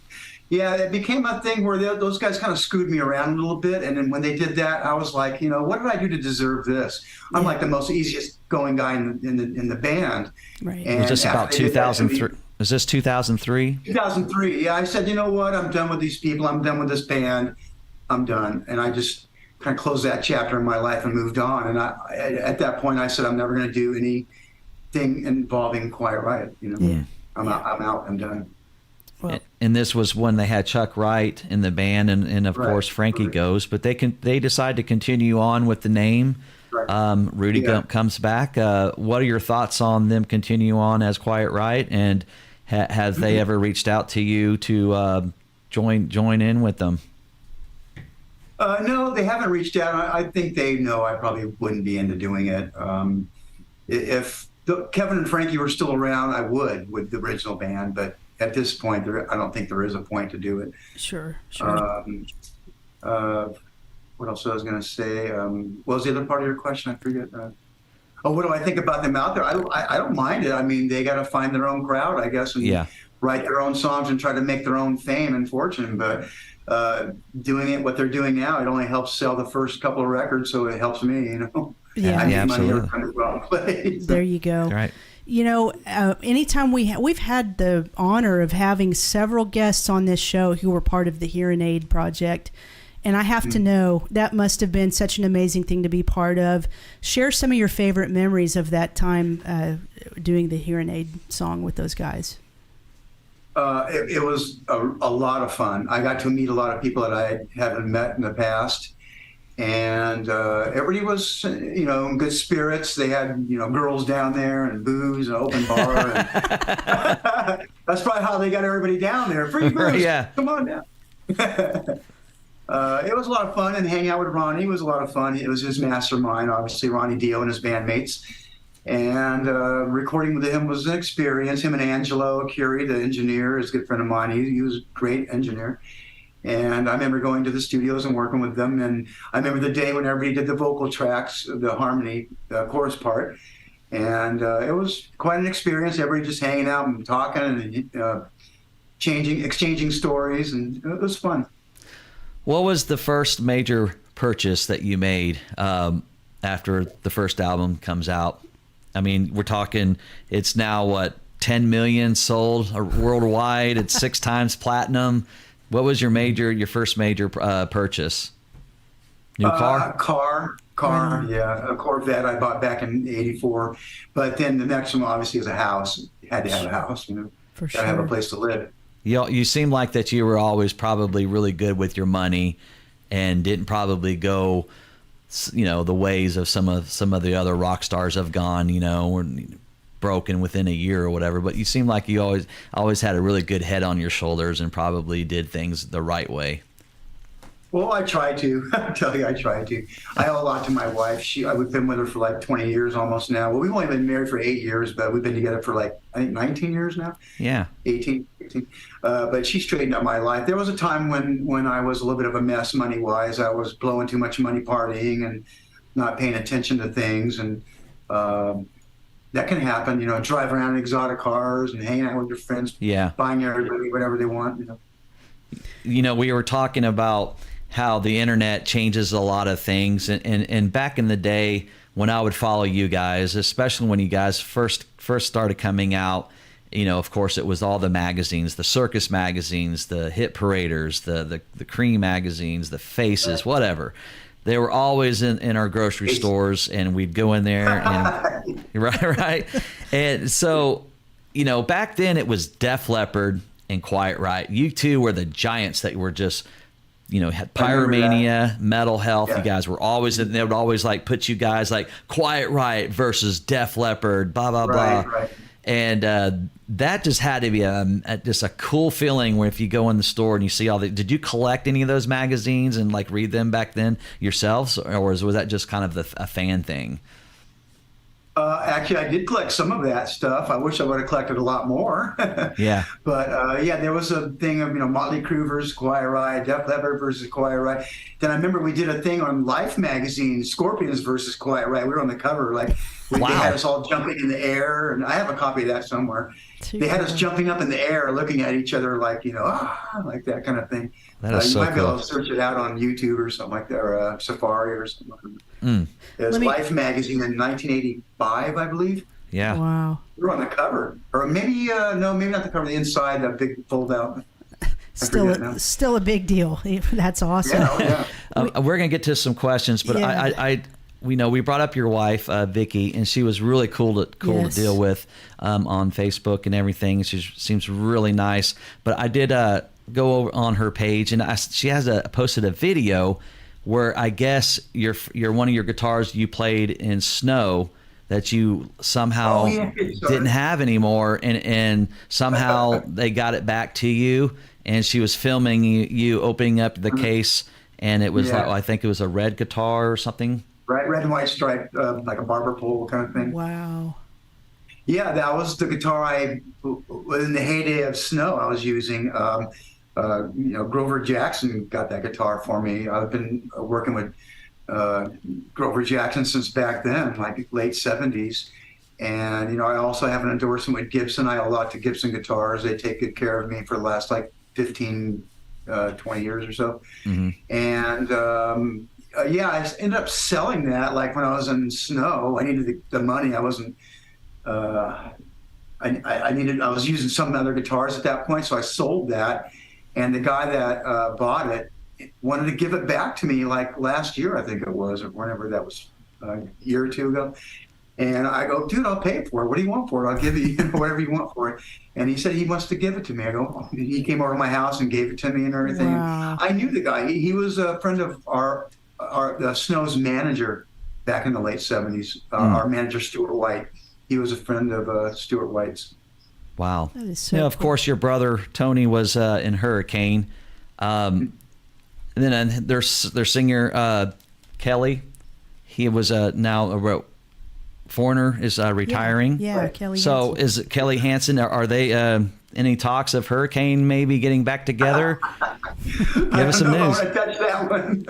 Yeah, it became a thing where those guys kind of screwed me around a little bit. And then when they did that, I was like, what did I do to deserve this? I'm like the most easiest going guy in the band. Right. And was this about 2003? Was this 2003? 2003. Yeah, I said, you know what? I'm done with these people. I'm done with this band. I'm done. And I just kind of closed that chapter in my life and moved on. And at that point, I said, I'm never going to do anything involving Quiet Riot. I'm out. I'm done. Well, and this was when they had Chuck Wright in the band, and of course Frankie goes. But they decide to continue on with the name. Right. Rudy comes back. What are your thoughts on them continue on as Quiet Riot? And have they ever reached out to you to join in with them? No, they haven't reached out. I think they know I probably wouldn't be into doing it. If Kevin and Frankie were still around, I would with the original band. But at this point, I don't think there is a point to do it. Sure. What else was I was going to say? What was the other part of your question? I forget. What do I think about them out there? I don't mind it. I mean, they got to find their own crowd, I guess, and write their own songs and try to make their own fame and fortune. But doing it what they're doing now, it only helps sell the first couple of records, so it helps me, Yeah, I need absolutely. money every time I go out and play. There you go. Right. Anytime we've had the honor of having several guests on this show who were part of the Hearing Aid project, and I have to know that must have been such an amazing thing to be part of. Share some of your favorite memories of that time doing the Hearing Aid song with those guys. It was a lot of fun. I got to meet a lot of people that I haven't met in the past. And everybody was, in good spirits. They had, girls down there and booze and open bar. And that's probably how they got everybody down there. Free booze. Yeah. Come on down. It was a lot of fun, and hanging out with Ronnie was a lot of fun. It was his mastermind, obviously, Ronnie Dio and his bandmates. And recording with him was an experience. Him and Angelo Curie, the engineer, is a good friend of mine. He was a great engineer. And I remember going to the studios and working with them. And I remember the day when everybody did the vocal tracks, the harmony, the chorus part. And it was quite an experience. Everybody just hanging out and talking and exchanging stories. And it was fun. What was the first major purchase that you made after the first album comes out? I mean, we're talking, it's now 10 million sold worldwide. It's 6 times platinum. What was your first major purchase? New car? Car, yeah. A Corvette I bought back in '84. But then the next one obviously is a house. You had to have a house, For sure. Gotta have a place to live. You seem like that you were always probably really good with your money and didn't probably go, the ways of some of the other rock stars have gone, or broken within a year or whatever. But you seem like you always had a really good head on your shoulders and probably did things the right way. Well, I try to. I tell you, I try to. I owe a lot to my wife. We've been with her for like 20 years almost now. Well, we've only been married for 8 years, but we've been together for I think 19 years now. Yeah. 18. But she straightened up my life. There was a time when I was a little bit of a mess money-wise. I was blowing too much money partying and not paying attention to things. And that can happen, drive around in exotic cars and hanging out with your friends, buying everybody whatever they want. We were talking about how the internet changes a lot of things. And back in the day when I would follow you guys, especially when you guys first started coming out, you know, of course, it was all the magazines, the circus magazines, the hit paraders, the cream magazines, the faces, whatever. They were always in our grocery stores, and we'd go in there and right. And so, you know, back then it was Def Leppard and Quiet Riot. You two were the giants that were just, you know, had Pyromania, Metal Health. Yeah. You guys were always, they would always like put you guys like Quiet Riot versus Def Leppard, blah, blah, blah. Right. And that just had to be just a cool feeling where if you go in the store and you see all the, did you collect any of those magazines and like read them back then yourselves, or was that just kind of a fan thing? Actually, I did collect some of that stuff. I wish I would have collected a lot more. Yeah. But yeah, there was a thing of, you know, Motley Crue versus Quiet Riot, Def Leppard versus Quiet Riot. Then I remember we did a thing on Life magazine, Scorpions versus Quiet Riot. We were on the cover, like they had us all jumping in the air, and I have a copy of that somewhere. They had us jumping up in the air, looking at each other like, you know, like that kind of thing. That is so you might be cool. able to search it out on YouTube or something like that, or Safari or something. It was Life magazine in 1985, I believe. Yeah. Wow. We were on the cover, or maybe no, maybe not the cover. The inside, a big fold out. Still a big deal. That's awesome. Yeah. We're gonna get to some questions, but Yeah. we know we brought up your wife, Vicky, and she was really cool to deal with on Facebook and everything. She seems really nice. But I did go over on her page, and she has posted a video where I guess your one of your guitars you played in snow that you somehow didn't have anymore, and somehow they got it back to you, and she was filming you opening up the case, and it was like, I think it was a red guitar or something. Right, red and white striped, like a barber pole kind of thing. Wow. Yeah, that was the guitar in the heyday of Snow I was using. You know, Grover Jackson got that guitar for me. I've been working with Grover Jackson since back then, like late 70s. And, you know, I also have an endorsement with Gibson. I owe a lot to Gibson guitars. They take good care of me for the last like 15, 20 years or so. Mm-hmm. And, yeah, I ended up selling that. Like when I was in Snow, I needed the money. I wasn't, I was using some other guitars at that point. So I sold that. And the guy that bought it wanted to give it back to me like last year, I think it was, or whenever that was, a year or two ago. And I go, dude, I'll pay for it. What do you want for it? I'll give you whatever you want for it. And he said he wants to give it to me. I go, oh. He came over to my house and gave it to me and everything. Wow. I knew the guy. He was a friend of the Snow's manager back in the late 70s. Our manager, Stuart White. He was a friend of Stuart White's. Wow. That is so cool. Of course, your brother Tony was in Hurricane. And then there's singer Kelly. He was now a Foreigner is retiring. Yeah, Kelly. So Hansen. is it Kelly Hansen? Are they any talks of Hurricane maybe getting back together? Give us some news. I want to touch that one.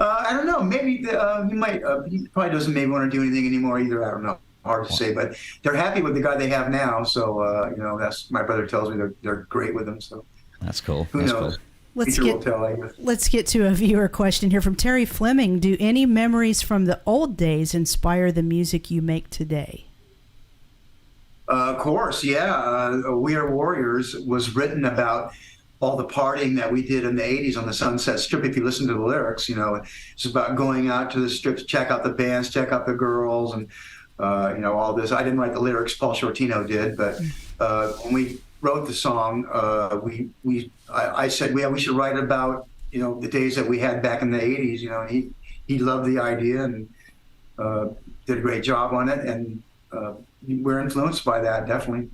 I don't know. Maybe he might. He probably doesn't maybe want to do anything anymore either. I don't know. Hard to say, but they're happy with the guy they have now. So you know, that's my brother tells me they're great with him. So that's cool. Who knows? Cool. Let's get to a viewer question here from Terry Fleming. Do any memories from the old days inspire the music you make today? Of course, yeah. We Are Warriors was written about all the partying that we did in the 80s on the Sunset Strip. If you listen to the lyrics, you know, it's about going out to the strips, check out the bands, check out the girls, and you know, all this. I didn't write the lyrics, Paul Shortino did, but when we wrote the song, I said, we should write about, you know, the days that we had back in the 80s, you know, and he loved the idea and did a great job on it, and we're influenced by that, definitely.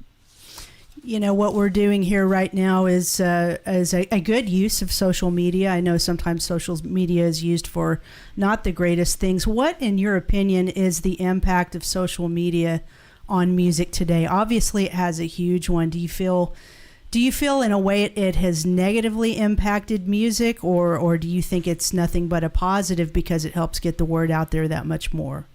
You know, what we're doing here right now is a good use of social media. I know sometimes social media is used for not the greatest things. What, in your opinion, is the impact of social media on music today? Obviously, it has a huge one. Do you feel in a way it has negatively impacted music, or do you think it's nothing but a positive because it helps get the word out there that much more?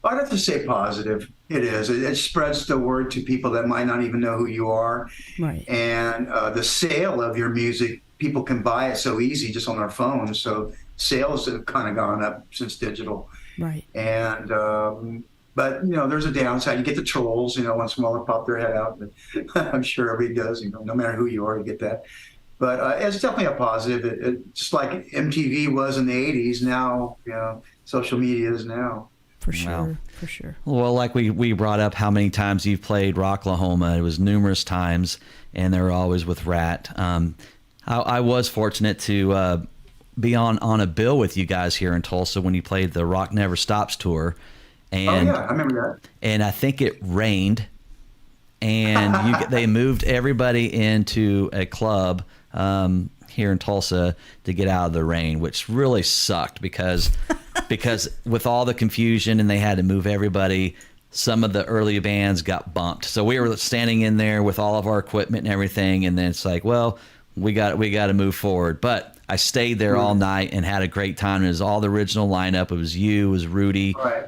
I'd have to say positive. It is. It spreads the word to people that might not even know who you are. Right. And the sale of your music, people can buy it so easy just on their phones. So sales have kind of gone up since digital. Right. And but there's a downside. You get the trolls. Once in a while they pop their head out. But I'm sure everybody does. No matter who you are, you get that. But it's definitely a positive. It just like MTV was in the '80s. Now, social media is now. For sure, Wow. for sure. Well, like we brought up how many times you've played Rocklahoma. It was numerous times, and they were always with Rat. I was fortunate to be on a bill with you guys here in Tulsa when you played the Rock Never Stops tour. And, Oh yeah, I remember that. And I think it rained, and they moved everybody into a club here in Tulsa to get out of the rain, which really sucked because with all the confusion and they had to move everybody, some of the early bands got bumped. So we were standing in there with all of our equipment and everything, and then it's like, well, we got to move forward. But I stayed there all night and had a great time. It was all the original lineup. It was you, it was Rudy, Right.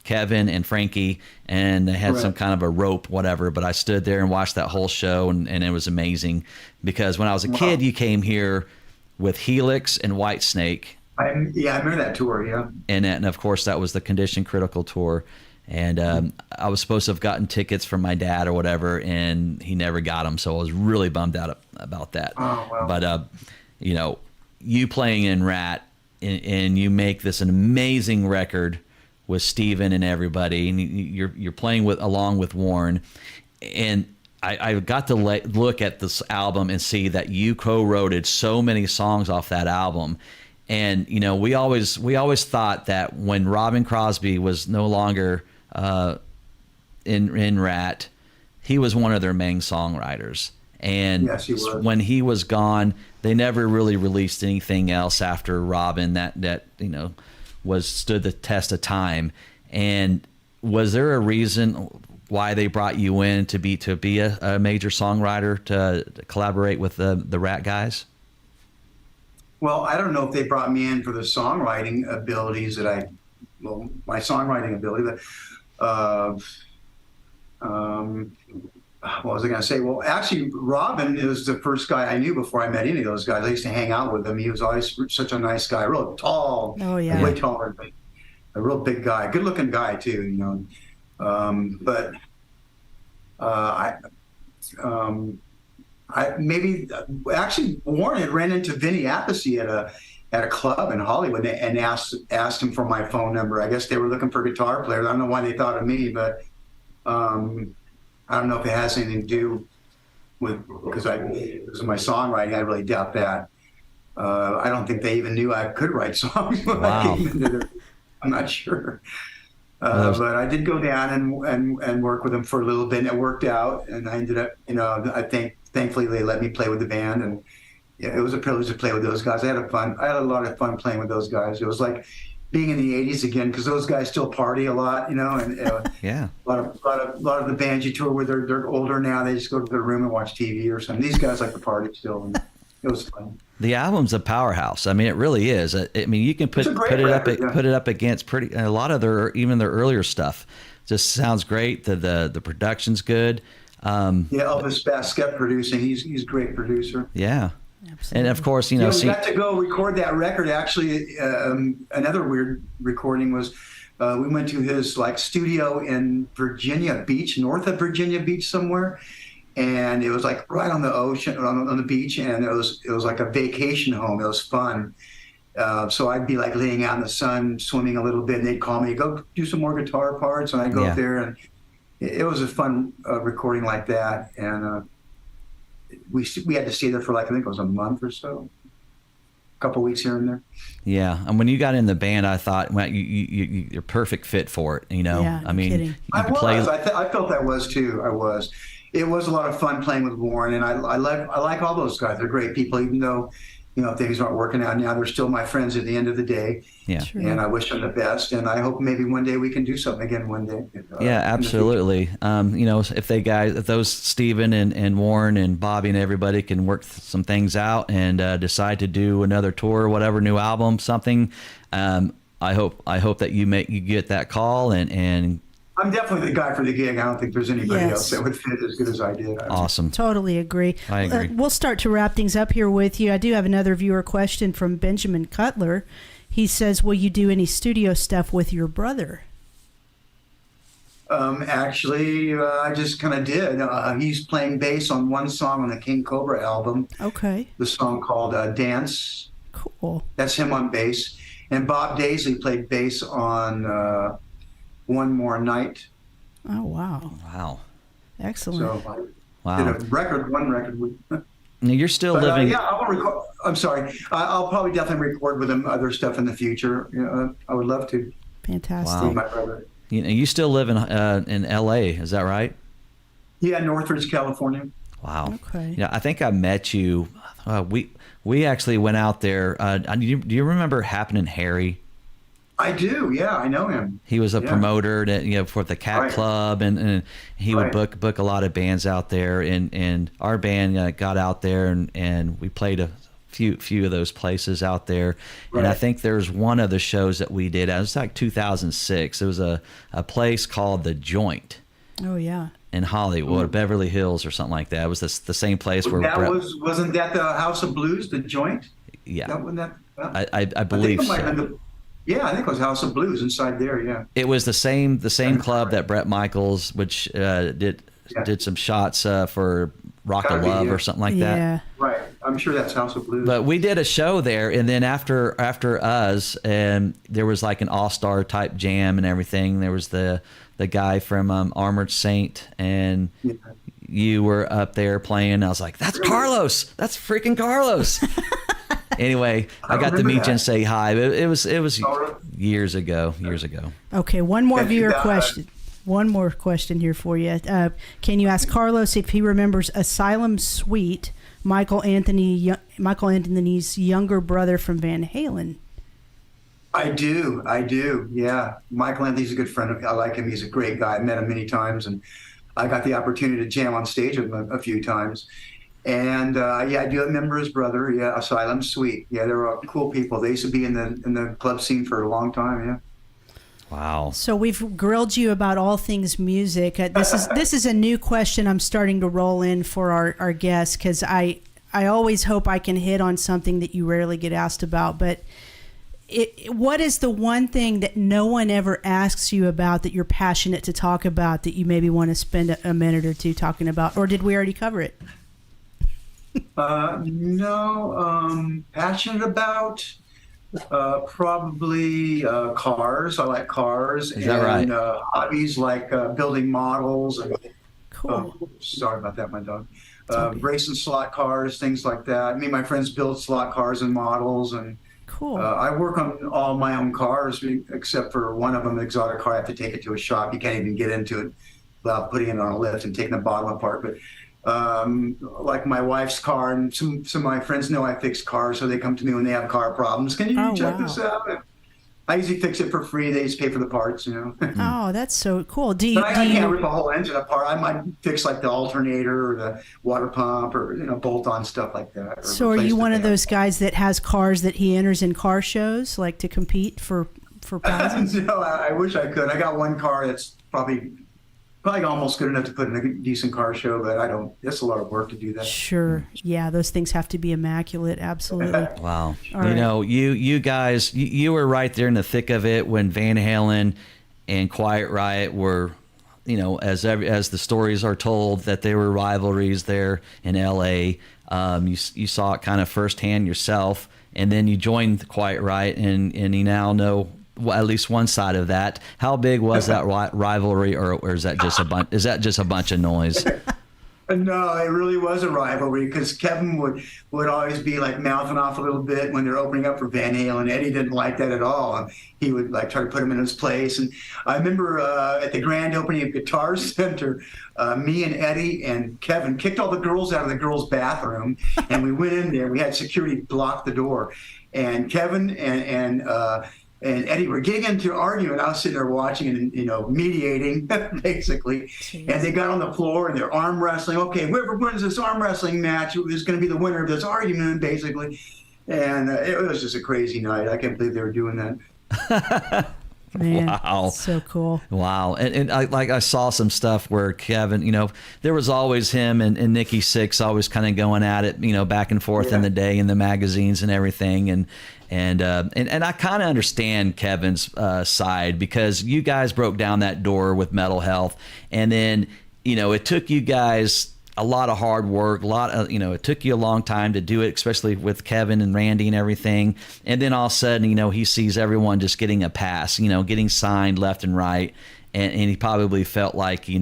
Kevin and Frankie, and they had some kind of a rope, whatever. But I stood there and watched that whole show, and it was amazing because when I was a kid, you came here with Helix and Whitesnake. I remember that tour. Yeah. And of course, that was the Condition Critical tour. And I was supposed to have gotten tickets from my dad or whatever, and he never got them. So I was really bummed out about that. Oh, wow. But, you playing in Rat, and you make this an amazing record with Steven and everybody, and you're playing along with Warren. And I got to look at this album and see that you co-wrote so many songs off that album. And we always thought that when Robin Crosby was no longer in Rat, he was one of their main songwriters. And yes, he was. When he was gone, they never really released anything else after Robin that stood the test of time. And was there a reason why they brought you in to be a major songwriter to collaborate with the Rat guys? Well, I don't know if they brought me in for the songwriting abilities my songwriting ability, but what was I going to say? Well, actually, Robin is the first guy I knew before I met any of those guys. I used to hang out with him. He was always such a nice guy, real tall, way taller, a real big guy, good-looking guy too. Actually Warren had ran into Vinny Appice at a club in Hollywood and asked him for my phone number. I guess they were looking for guitar players. I don't know why they thought of me, but I don't know if it has anything to do with because of my songwriting. I really doubt that. I don't think they even knew I could write songs. Wow. I'm not sure. But I did go down and work with them for a little bit, and it worked out. And I ended up, I think thankfully they let me play with the band, and it was a privilege to play with those guys. I had a lot of fun playing with those guys. It was like being in the '80s again, because those guys still party a lot, and yeah, a lot of the bands you tour with, they're older now. They just go to their room and watch TV or something. These guys like to party still, and it was fun. The album's a powerhouse. I mean, it really is. I mean, you can put it up against a lot of their earlier stuff. Just sounds great. The production's good. Elvis Bass kept producing. He's a great producer. Yeah. Absolutely. And of course, we got to go record that record. Actually, another weird recording was we went to his studio in Virginia Beach, north of Virginia Beach somewhere. And it was like right on the ocean, on the beach, and it was like a vacation home. It was fun. So I'd be like laying out in the sun, swimming a little bit, and they'd call me, go do some more guitar parts, and I'd go up there, and it was a fun recording like that. And we had to stay there for I think it was a month or so, a couple weeks here and there. Yeah, and when you got in the band, I thought, well, you're perfect fit for it. Yeah, I mean, kidding. I felt I was too. I was. It was a lot of fun playing with Warren, and I like all those guys. They're great people, even though things aren't working out now. They're still my friends at the end of the day. Yeah, and I wish them the best. And I hope maybe one day we can do something again. One day. Yeah, absolutely. If those Steven and Warren and Bobby and everybody can work some things out and decide to do another tour, whatever, new album, something. I hope that you get that call and I'm definitely the guy for the gig. I don't think there's anybody Yes. else that would fit as good as I did. awesome. Totally agree. I agree. We'll start to wrap things up here with you. I do have another viewer question from Benjamin Cutler. He says, will you do any studio stuff with your brother? Actually, I just kind of did. He's playing bass on one song on the King Cobra album, Okay, the song called Dance. cool. That's him on bass. And Bob Daisley played bass on One More Night. Oh, wow. Wow. Excellent. So I Wow. did one record with. Now you're still But, living. yeah, I'll record. I'm sorry. I'll probably definitely record with him other stuff in the future. I would love to. Fantastic. Wow. See my brother. You still live in L.A. Is that right? Yeah, Northridge, California. Wow. Okay. Yeah, I think I met you. We actually went out there. Do you remember Happening Harry? I do. Yeah, I know him. He was a Yeah. promoter for the Cat Right. Club, and he would Right. book a lot of bands out there. And our band got out there, and we played a few of those places out there. And I Right. think there's one of the shows that we did. It was like 2006. It was a place called The Joint Oh, yeah. in Hollywood, or Beverly Hills, or something like that. It was the same place where That Brett, wasn't that the House of Blues, the Joint? yeah, That wasn't that. I believe think it might have so. been yeah, I think it was House of Blues inside there. Yeah. It was the same club that Brett Michaels, which did some shots for Rock Gotta of be, Love yeah. or something like that. Yeah. Right. I'm sure that's House of Blues. But we did a show there, and then after us, and there was like an all-star type jam and everything. There was the guy from Armored Saint, and Yeah. you were up there playing. I was like, "That's Carlos! That's freaking Carlos!" Anyway, I got to remember meet you that. and say hi. It was Oh, really? years ago. Okay, one more Thank you, viewer Don. question. One more question here for you. Can you ask Carlos if he remembers Asylum Suite, Michael Anthony's younger brother from Van Halen? I do. Yeah. Michael Anthony's a good friend of me. I like him. He's a great guy. I met him many times, and I got the opportunity to jam on stage with him a few times. And yeah, I do remember his brother. Yeah, Asylum Suite. Yeah, they were cool people. They used to be in the club scene for a long time. Yeah. Wow. So we've grilled you about all things music. This is a new question I'm starting to roll in for our guests, because I always hope I can hit on something that you rarely get asked about. But what is the one thing that no one ever asks you about that you're passionate to talk about that you maybe want to spend a minute or two talking about? Or did we already cover it? No, passionate about probably cars. I like cars. Is that right? And hobbies like building models. And, Cool. sorry about that, my dog. okay. Racing slot cars, things like that. Me and my friends build slot cars and models. And Cool. I work on all my own cars, except for one of them, an exotic car. I have to take it to a shop. You can't even get into it without putting it on a lift and taking the bottom apart. But like my wife's car, and some of my friends know I fix cars, so they come to me when they have car problems. Can you Oh, check wow. this out? And I usually fix it for free. They just pay for the parts, Oh, that's so cool. Do you? But I can't rip a whole engine apart. I might fix like the alternator or the water pump or bolt on stuff like that. or So are replace you the one of damn- those guys that has cars that he enters in car shows, like to compete for prizes? No, I wish I could. I got one car that's probably almost good enough to put in a decent car show, but I don't. It's a lot of work to do that. Sure. Yeah, those things have to be immaculate. Absolutely. Wow. All right. You guys, you were right there in the thick of it when Van Halen and Quiet Riot were, as the stories are told, that there were rivalries there in L.A. You saw it kind of firsthand yourself, and then you joined Quiet Riot, and you now know at least one side of that. How big was that rivalry, or is that just a bunch? Is that just a bunch of noise? No, it really was a rivalry because Kevin would always be like mouthing off a little bit when they're opening up for Van Halen. Eddie didn't like that at all, and he would like try to put him in his place. And I remember at the grand opening of Guitar Center, me and Eddie and Kevin kicked all the girls out of the girls' bathroom, and we went in there. We had security block the door, and Kevin and Eddie were getting into an argument. I was sitting there watching and, mediating, basically. Jeez. And they got on the floor and they're arm wrestling. Okay, whoever wins this arm wrestling match is going to be the winner of this argument, basically. And it was just a crazy night. I can't believe they were doing that. Man, Wow. so cool. Wow. And I saw some stuff where Kevin, there was always him and Nikki Sixx always kind of going at it, back and forth in the day in the magazines and everything. And I kind of understand Kevin's side, because you guys broke down that door with Mental Health. And then, it took you guys a lot of hard work, it took you a long time to do it, especially with Kevin and Randy and everything. And then all of a sudden, he sees everyone just getting a pass, getting signed left and right. And he probably felt like, great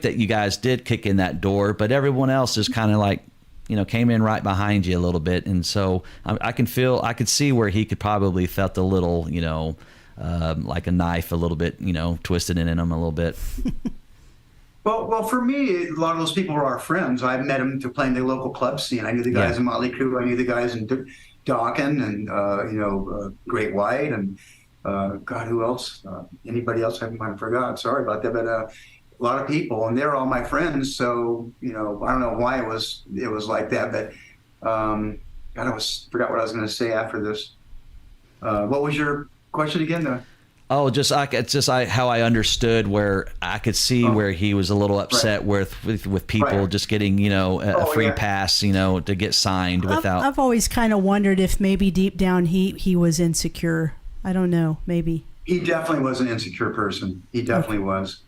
that you guys did kick in that door, but everyone else just kind of like, came in right behind you a little bit. And so I could see where he could probably felt a little, like a knife a little bit, twisted in him a little bit. Well, for me, a lot of those people were our friends. I met them to play in the local club scene. I knew the guys in Motley Crue. I knew the guys in Dawkins and, Great White and, God, who else? Anybody else I might have forgotten. Sorry about that. But a lot of people, and they're all my friends. So, I don't know why it was like that. But, God, forgot what I was going to say after this. What was your question again, though? Oh, it's just how I understood, where I could see where he was a little upset with people just getting, a free pass, to get signed without. I've always kind of wondered if maybe deep down he was insecure. I don't know, maybe. He definitely was an insecure person. He definitely was.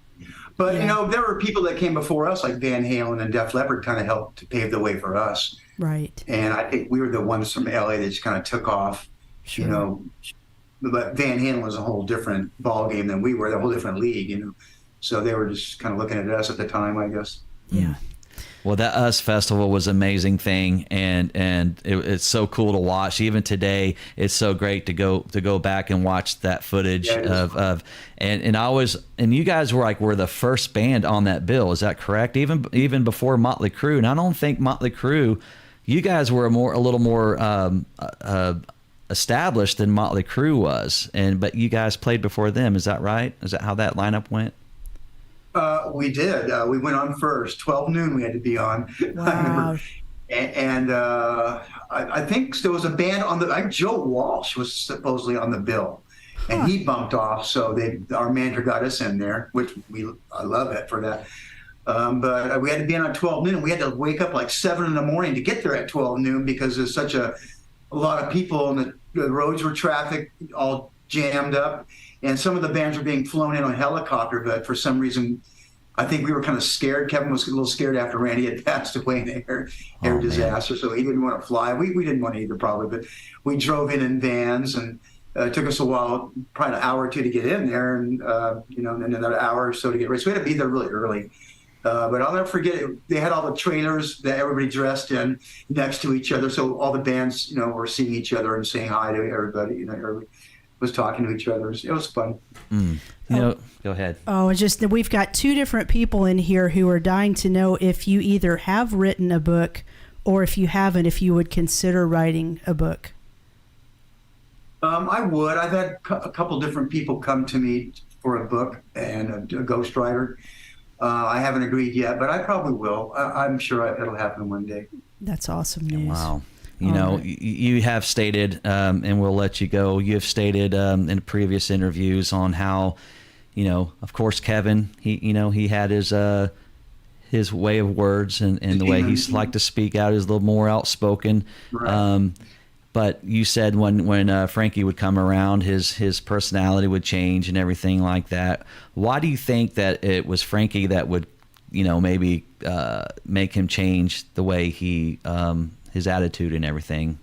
But, there were people that came before us, like Van Halen and Def Leppard, kind of helped to pave the way for us. Right. And I think we were the ones from LA that just kind of took off, But Van Halen was a whole different ball game than we were, a whole different league, So they were just kind of looking at us at the time, I guess. Yeah. Well, that US Festival was an amazing thing, and it's so cool to watch. Even today, it's so great to go back and watch that footage of and you guys were the first band on that bill. Is that correct? Even before Motley Crue, and I don't think Motley Crue, you guys were a little more established than Motley Crue was, but you guys played before them. Is that right? Is that how that lineup went? We did. We went on first. 12 noon we had to be on. Wow. and I think there was a band on Joe Walsh was supposedly on the bill, and he bumped off. So our manager got us in there, which I love it for that. But we had to be on 12 noon. We had to wake up like 7 in the morning to get there at 12 noon because there's such a lot of people, and the roads were traffic all jammed up, and some of the bands were being flown in on helicopter, but for some reason I think we were kind of scared. Kevin was a little scared after Randy had passed away in the air disaster, so he didn't want to fly. We didn't want to either, probably, but we drove in vans, and it took us a while, probably an hour or two to get in there, and and then another hour or so to get ready. So we had to be there really early. But I'll never forget it. They had all the trailers that everybody dressed in next to each other. So all the bands, were seeing each other and saying hi to everybody. Everybody was talking to each other. It was fun. Go ahead. Oh, it's just that we've got two different people in here who are dying to know if you either have written a book, or if you haven't, if you would consider writing a book. I would. I've had a couple different people come to me for a book and a ghostwriter. I haven't agreed yet, but I probably will. I'm sure it'll happen one day. That's awesome news. Wow. You have stated, and we'll let you go, you have stated in previous interviews on how, of course, Kevin, he had his way of words and the way he liked to speak out is a little more outspoken. Right. But you said when Frankie would come around, his personality would change and everything like that. Why do you think that it was Frankie that would, maybe make him change the way he, his attitude and everything?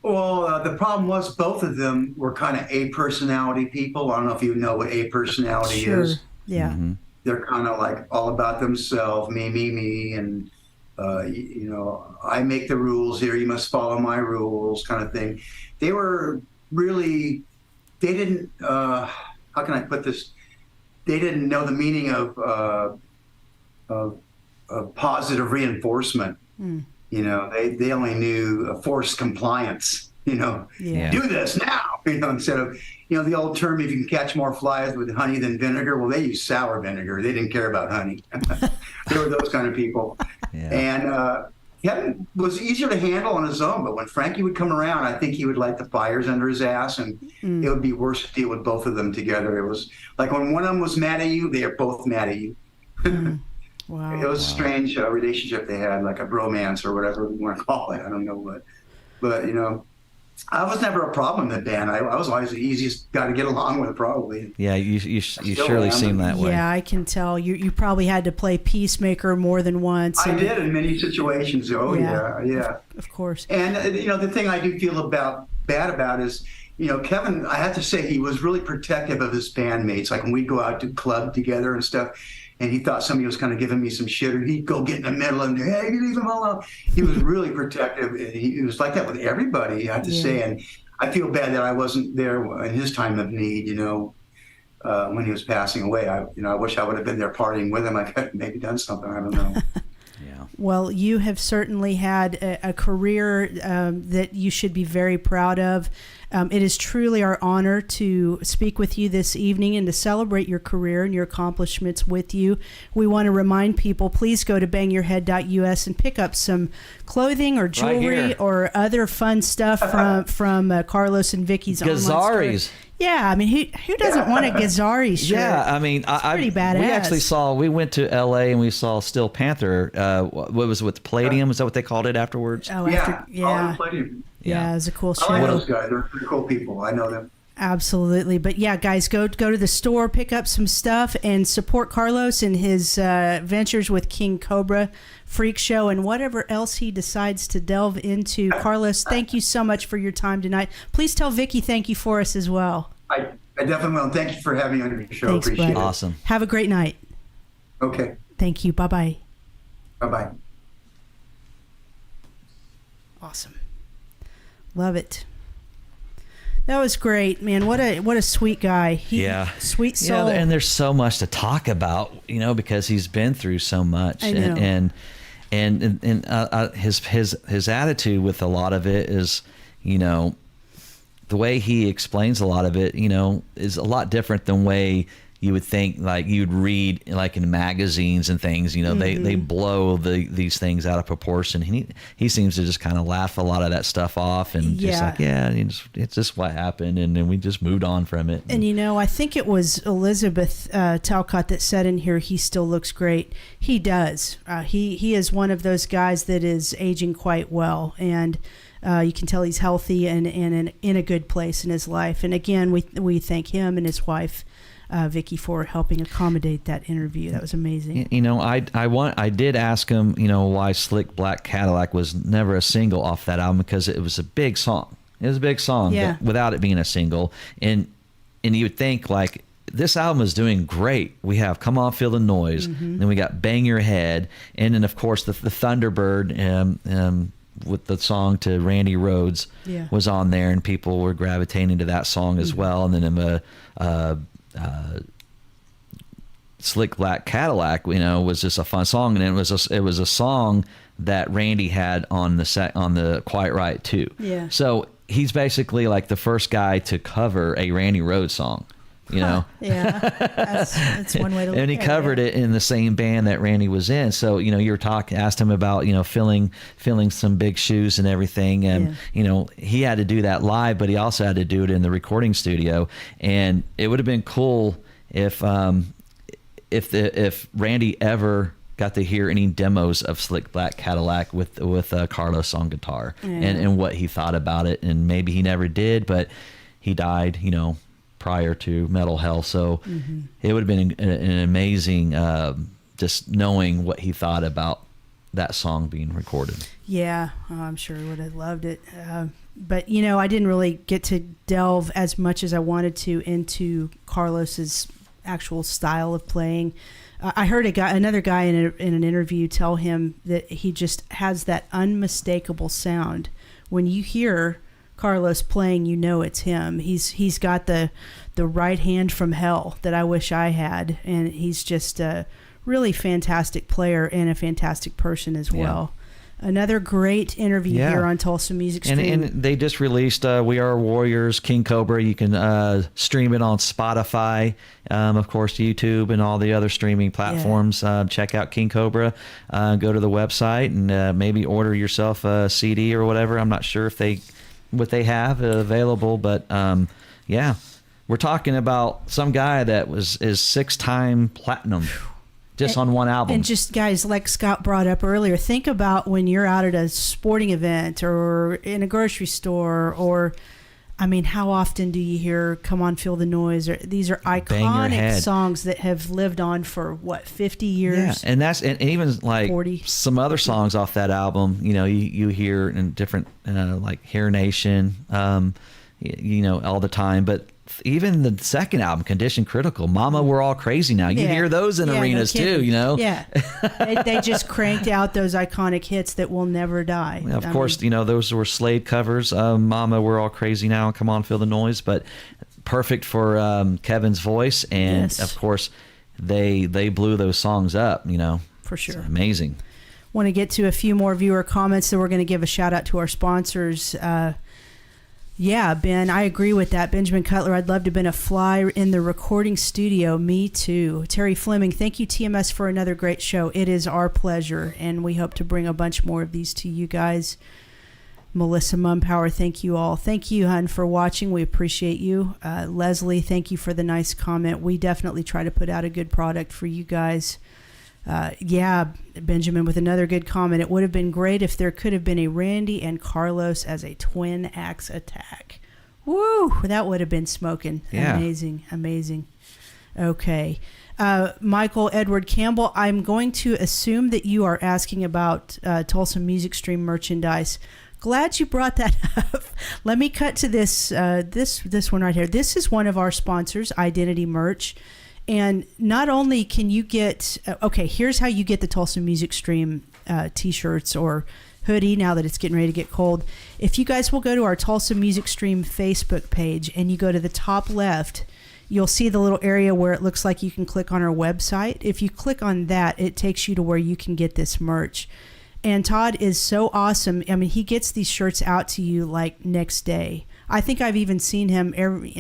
Well, the problem was both of them were kind of A-personality people. I don't know if you know what A-personality is. Yeah. Mm-hmm. They're kind of like all about themselves, me, and I make the rules here, you must follow my rules, kind of thing. They were really, they didn't, how can I put this? They didn't know the meaning of positive reinforcement. Mm. They only knew forced compliance, do this now, instead of, the old term, if you can catch more flies with honey than vinegar, well, they used sour vinegar. They didn't care about honey. They were those kind of people. Yeah. And Kevin was easier to handle on his own, but when Frankie would come around, I think he would light the fires under his ass, and it would be worse to deal with both of them together. It was like when one of them was mad at you, they are both mad at you. Wow. It was a strange relationship they had, like a bromance or whatever we want to call it. I don't know what. But, I was never a problem in the band. I was always the easiest guy to get along with, probably. Yeah, you surely seem that way. Yeah, I can tell. You probably had to play peacemaker more than once. I did in many situations. Oh, yeah. Of course. And, the thing I do feel bad about is, Kevin, I have to say, he was really protective of his bandmates. Like when we'd go out to club together and stuff, and he thought somebody was kind of giving me some shit, or he'd go get in the middle and, hey, you leave him alone. He was really protective. He was like that with everybody, I have to say. And I feel bad that I wasn't there in his time of need, when he was passing away. I wish I would have been there partying with him. I could have maybe done something. I don't know. Yeah. Well, you have certainly had a career that you should be very proud of. It is truly our honor to speak with you this evening and to celebrate your career and your accomplishments with you. We want to remind people, please go to bangyourhead.us and pick up some clothing or jewelry or other fun stuff from Carlos and Vicky's online store. Yeah, I mean, who doesn't want a Gazzari shirt? Yeah, I mean, it's pretty badass. We went to L.A. and we saw Steel Panther. What was it, with Palladium? Is that what they called it afterwards? Oh, Palladium. Yeah, it was a cool show. I like those guys. They're pretty cool people. I know them. Absolutely. But yeah, guys, go to the store, pick up some stuff, and support Carlos and his ventures with King Cobra, Freak Show, and whatever else he decides to delve into. Carlos, thank you so much for your time tonight. Please tell Vicky thank you for us as well. I definitely will. Thank you for having me on your show. Thanks, Appreciate it. Awesome. Have a great night. Okay. Thank you. Bye-bye. Bye-bye. Awesome. Love it. That was great, man. What a sweet guy. Sweet soul. Yeah, and there's so much to talk about, because he's been through so much. I know. And his attitude with a lot of it is, the way he explains a lot of it, is a lot different than way you would think, like you'd read like in magazines and things, they blow these things out of proportion. He seems to just kind of laugh a lot of that stuff off and just like, it's just what happened. And then we just moved on from it. And, I think it was Elizabeth Talcott that said in here, he still looks great. He does. He is one of those guys that is aging quite well. And you can tell he's healthy and in a good place in his life. And again, we thank him and his wife, Vicky, for helping accommodate that interview. That was amazing. I did ask him, why Slick Black Cadillac was never a single off that album, because it was a big song. It was a big song, but without it being a single. And you would think, like, this album is doing great. We have Come On Feel the Noise, then we got Bang Your Head, and then of course the Thunderbird with the song to Randy Rhoads was on there, and people were gravitating to that song as well. And then Slick Black Cadillac, was just a fun song, and it was a song that Randy had on the Quiet Riot 2. Yeah. So he's basically like the first guy to cover a Randy Rhoads song. Yeah, that's one way to look at it. And he covered it in the same band that Randy was in. So, asked him about, filling some big shoes and everything. And, he had to do that live, but he also had to do it in the recording studio. And it would have been cool if Randy ever got to hear any demos of Slick Black Cadillac with Carlos on guitar and what he thought about it. And maybe he never did, but he died, prior to Metal Hell. So it would have been an amazing, just knowing what he thought about that song being recorded. Yeah, I'm sure he would have loved it. But, I didn't really get to delve as much as I wanted to into Carlos's actual style of playing. I heard another guy in an interview tell him that he just has that unmistakable sound. When you hear Carlos playing, it's him. He's got the right hand from hell that I wish I had, and he's just a really fantastic player and a fantastic person as well. Another great interview here on Tulsa Music Stream. And they just released We Are Warriors, King Cobra. You can stream it on Spotify, of course, YouTube, and all the other streaming platforms. Check out King Cobra. Go to the website and maybe order yourself a CD or whatever. I'm not sure what they have available, but we're talking about some guy that is 6-time platinum. Just on one album. And just, guys, like Scott brought up earlier, think about when you're out at a sporting event or in a grocery store, or, I mean, how often do you hear Come On Feel the Noise? These are iconic songs that have lived on for, 50 years? Yeah, and even like 40. Some other songs off that album, you hear in different, like Hair Nation, all the time. But even the second album, Condition Critical, Mama, We're All Crazy Now. You hear those in arenas too, Yeah. they just cranked out those iconic hits that will never die. Of course, those were Slade covers, Mama, We're All Crazy Now, and Come On, Feel the Noise, but perfect for Kevin's voice. And of course, they blew those songs up, For sure. It's amazing. Want to get to a few more viewer comments, so we're going to give a shout out to our sponsors. Yeah, Ben, I agree with that. Benjamin Cutler, I'd love to have been a fly in the recording studio. Me too. Terry Fleming, thank you, TMS, for another great show. It is our pleasure, and we hope to bring a bunch more of these to you guys. Melissa Mumpower, thank you all. Thank you, hun, for watching. We appreciate you. Leslie, thank you for the nice comment. We definitely try to put out a good product for you guys. Benjamin with another good comment. It would have been great if there could have been a Randy and Carlos as a twin axe attack. Woo! That would have been smoking. Yeah. Amazing. Okay. Michael Edward Campbell, I'm going to assume that you are asking about Tulsa Music Stream merchandise. Glad you brought that up. Let me cut to this one right here. This is one of our sponsors, Identity Merch. And not only can you get, here's how you get the Tulsa Music Stream t-shirts or hoodie now that it's getting ready to get cold. If you guys will go to our Tulsa Music Stream Facebook page and you go to the top left, you'll see the little area where it looks like you can click on our website. If you click on that, it takes you to where you can get this merch. And Todd is so awesome. I mean, he gets these shirts out to you like next day. I think I've even seen him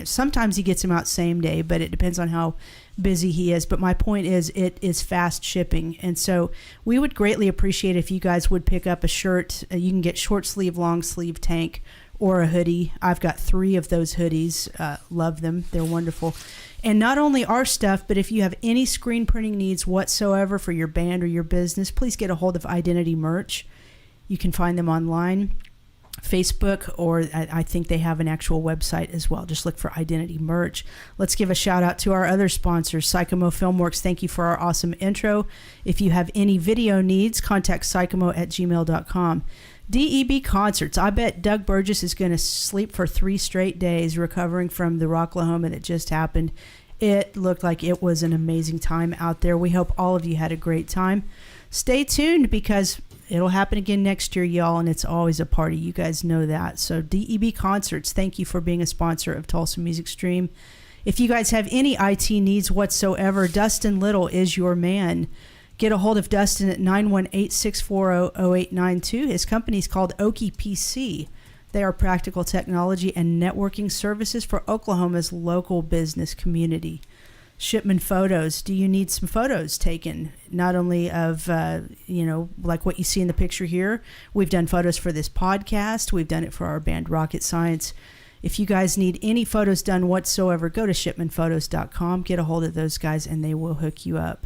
sometimes he gets them out same day, but it depends on how busy he is. But my point is, it is fast shipping. And so we would greatly appreciate if you guys would pick up a shirt. You can get short sleeve, long sleeve, tank, or a hoodie. I've got 3 of those hoodies. Love them. They're wonderful. And not only our stuff, but if you have any screen printing needs whatsoever for your band or your business, please get a hold of Identity Merch. You can find them online, Facebook, or I think they have an actual website as well. Just look for Identity Merch. Let's give a shout out to our other sponsors, Sycamo Filmworks. Thank you for our awesome intro. If you have any video needs, contact sycamo@gmail.com. DEB Concerts. I bet Doug Burgess is going to sleep for 3 straight days recovering from the Rocklahoma that just happened. It looked like it was an amazing time out there. We hope all of you had a great time. Stay tuned because it'll happen again next year, y'all, and it's always a party. You guys know that. So DEB Concerts, thank you for being a sponsor of Tulsa Music Stream. If you guys have any IT needs whatsoever, Dustin Little is your man. Get a hold of Dustin at 918-640-0892. His company is called Okie PC. They are practical technology and networking services for Oklahoma's local business community. Shipman Photos. Do you need some photos taken? Not only of, like what you see in the picture here. We've done photos for this podcast. We've done it for our band Rocket Science. If you guys need any photos done whatsoever, go to shipmanphotos.com. Get a hold of those guys and they will hook you up.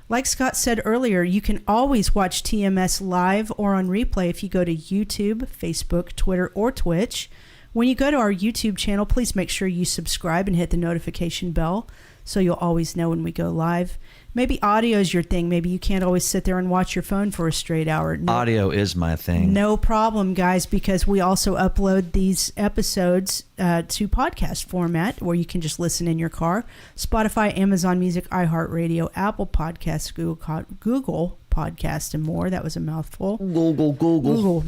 Like Scott said earlier, you can always watch TMS live or on replay if you go to YouTube, Facebook, Twitter, or Twitch. When you go to our YouTube channel, please make sure you subscribe and hit the notification bell so you'll always know when we go live. Maybe audio is your thing. Maybe you can't always sit there and watch your phone for a straight hour. Audio is my thing. No problem, guys, because we also upload these episodes to podcast format where you can just listen in your car. Spotify, Amazon Music, iHeartRadio, Apple Podcasts, Google Podcasts, and more. That was a mouthful. Google.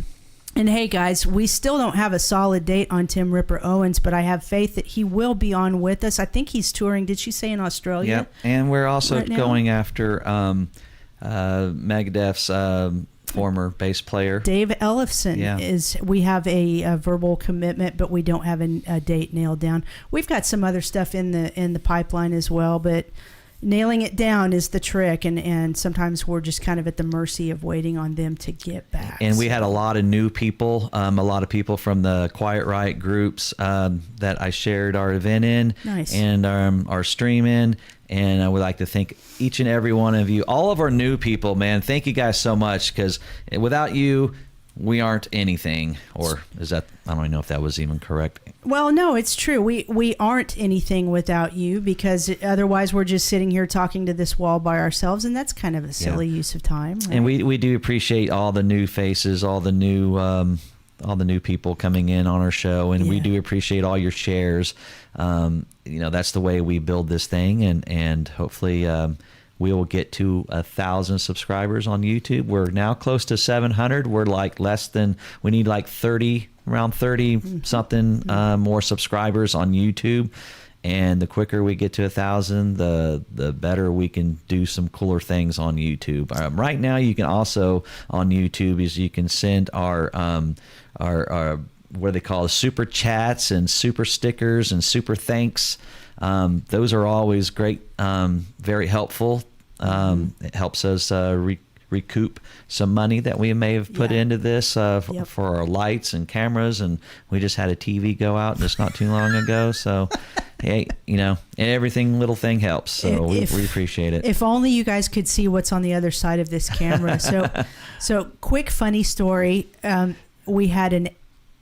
And hey, guys, we still don't have a solid date on Tim Ripper Owens, but I have faith that he will be on with us. I think he's touring, did she say, in Australia? Yep, and we're also going after Megadeth's former bass player. Dave Ellefson Yeah. we have a verbal commitment, but we don't have a date nailed down. We've got some other stuff in the pipeline as well, but nailing it down is the trick, and sometimes we're just kind of at the mercy of waiting on them to get back. And we had a lot of new people, a lot of people from the Quiet Riot groups that I shared our event in. Nice. And our stream in. And I would like to thank each and every one of you, all of our new people, man. Thank you guys so much, because without you, we aren't anything. Or is that, I don't even know if that was even correct. Well, no, it's true. We aren't anything without you, because otherwise we're just sitting here talking to this wall by ourselves, and that's kind of a silly use of time. Right? And we do appreciate all the new faces, all the new people coming in on our show, and we do appreciate all your shares. That's the way we build this thing, and hopefully we will get to 1,000 subscribers on YouTube. We're now close to 700. We're like we need like 30, around 30 something more subscribers on YouTube. And the quicker we get to 1,000, the better we can do some cooler things on YouTube. Right now, you can also on YouTube you can send our what they call super chats and super stickers and super thanks. Those are always great, very helpful. It helps us recoup some money that we may have put into this for our lights and cameras, and we just had a TV go out just not too long ago. So, hey, everything little thing helps. So we appreciate it. If only you guys could see what's on the other side of this camera. So quick funny story. We had an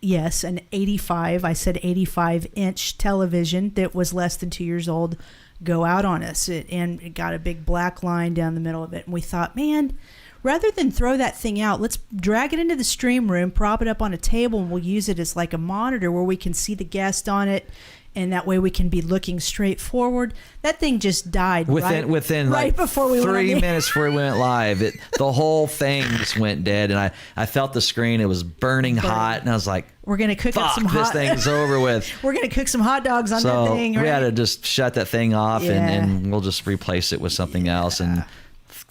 85, I said 85-inch television that was less than 2 years old go out on us. And it got a big black line down the middle of it. And we thought, man, rather than throw that thing out, let's drag it into the stream room, prop it up on a table, and we'll use it as like a monitor where we can see the guest on it. And that way we can be looking straight forward. That thing just died within right like before we 3 went minutes before we went live. The whole thing just went dead, and I felt the screen. It was burning hot, and I was like, "We're gonna cook up some this thing's over with." We're gonna cook some hot dogs on that thing. Right? We had to just shut that thing off, and we'll just replace it with something else and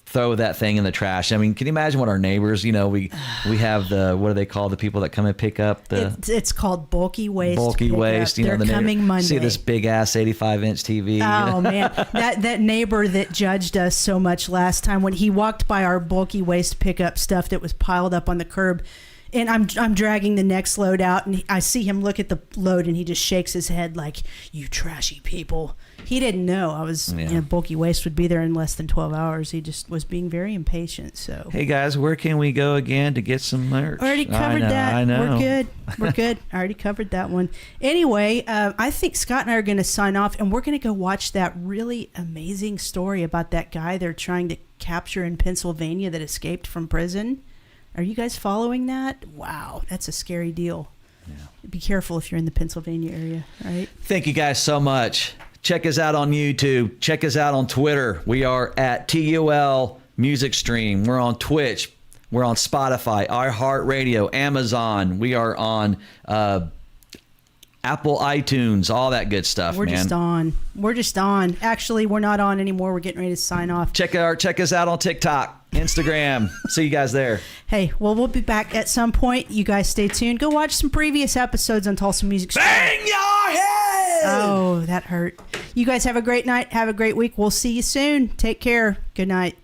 throw that thing in the trash. I mean, can you imagine what our neighbors? We have what do they call the people that come and pick up the? It's called bulky waste. Bulky waste. They're coming Monday. See this big ass 85-inch TV. Oh man, that neighbor that judged us so much last time when he walked by our bulky waste pickup stuff that was piled up on the curb. And I'm dragging the next load out, and I see him look at the load, and he just shakes his head like, "You trashy people." He didn't know I was bulky waste would be there in less than 12 hours. He just was being very impatient. So hey guys, where can we go again to get some merch? Already covered that. I know. We're good. I already covered that one. Anyway, I think Scott and I are going to sign off, and we're going to go watch that really amazing story about that guy they're trying to capture in Pennsylvania that escaped from prison. Are you guys following that? Wow, that's a scary deal. Yeah. Be careful if you're in the Pennsylvania area, right? Thank you guys so much. Check us out on YouTube. Check us out on Twitter. We are at TUL Music Stream. We're on Twitch. We're on Spotify, iHeartRadio, Amazon. We are on Apple iTunes, all that good stuff, We're just on. Actually, we're not on anymore. We're getting ready to sign off. Check us out on TikTok, Instagram. See you guys there. Hey, well, we'll be back at some point. You guys stay tuned. Go watch some previous episodes on Tulsa Music Stream. Bang your head! Oh, that hurt. You guys have a great night. Have a great week. We'll see you soon. Take care. Good night.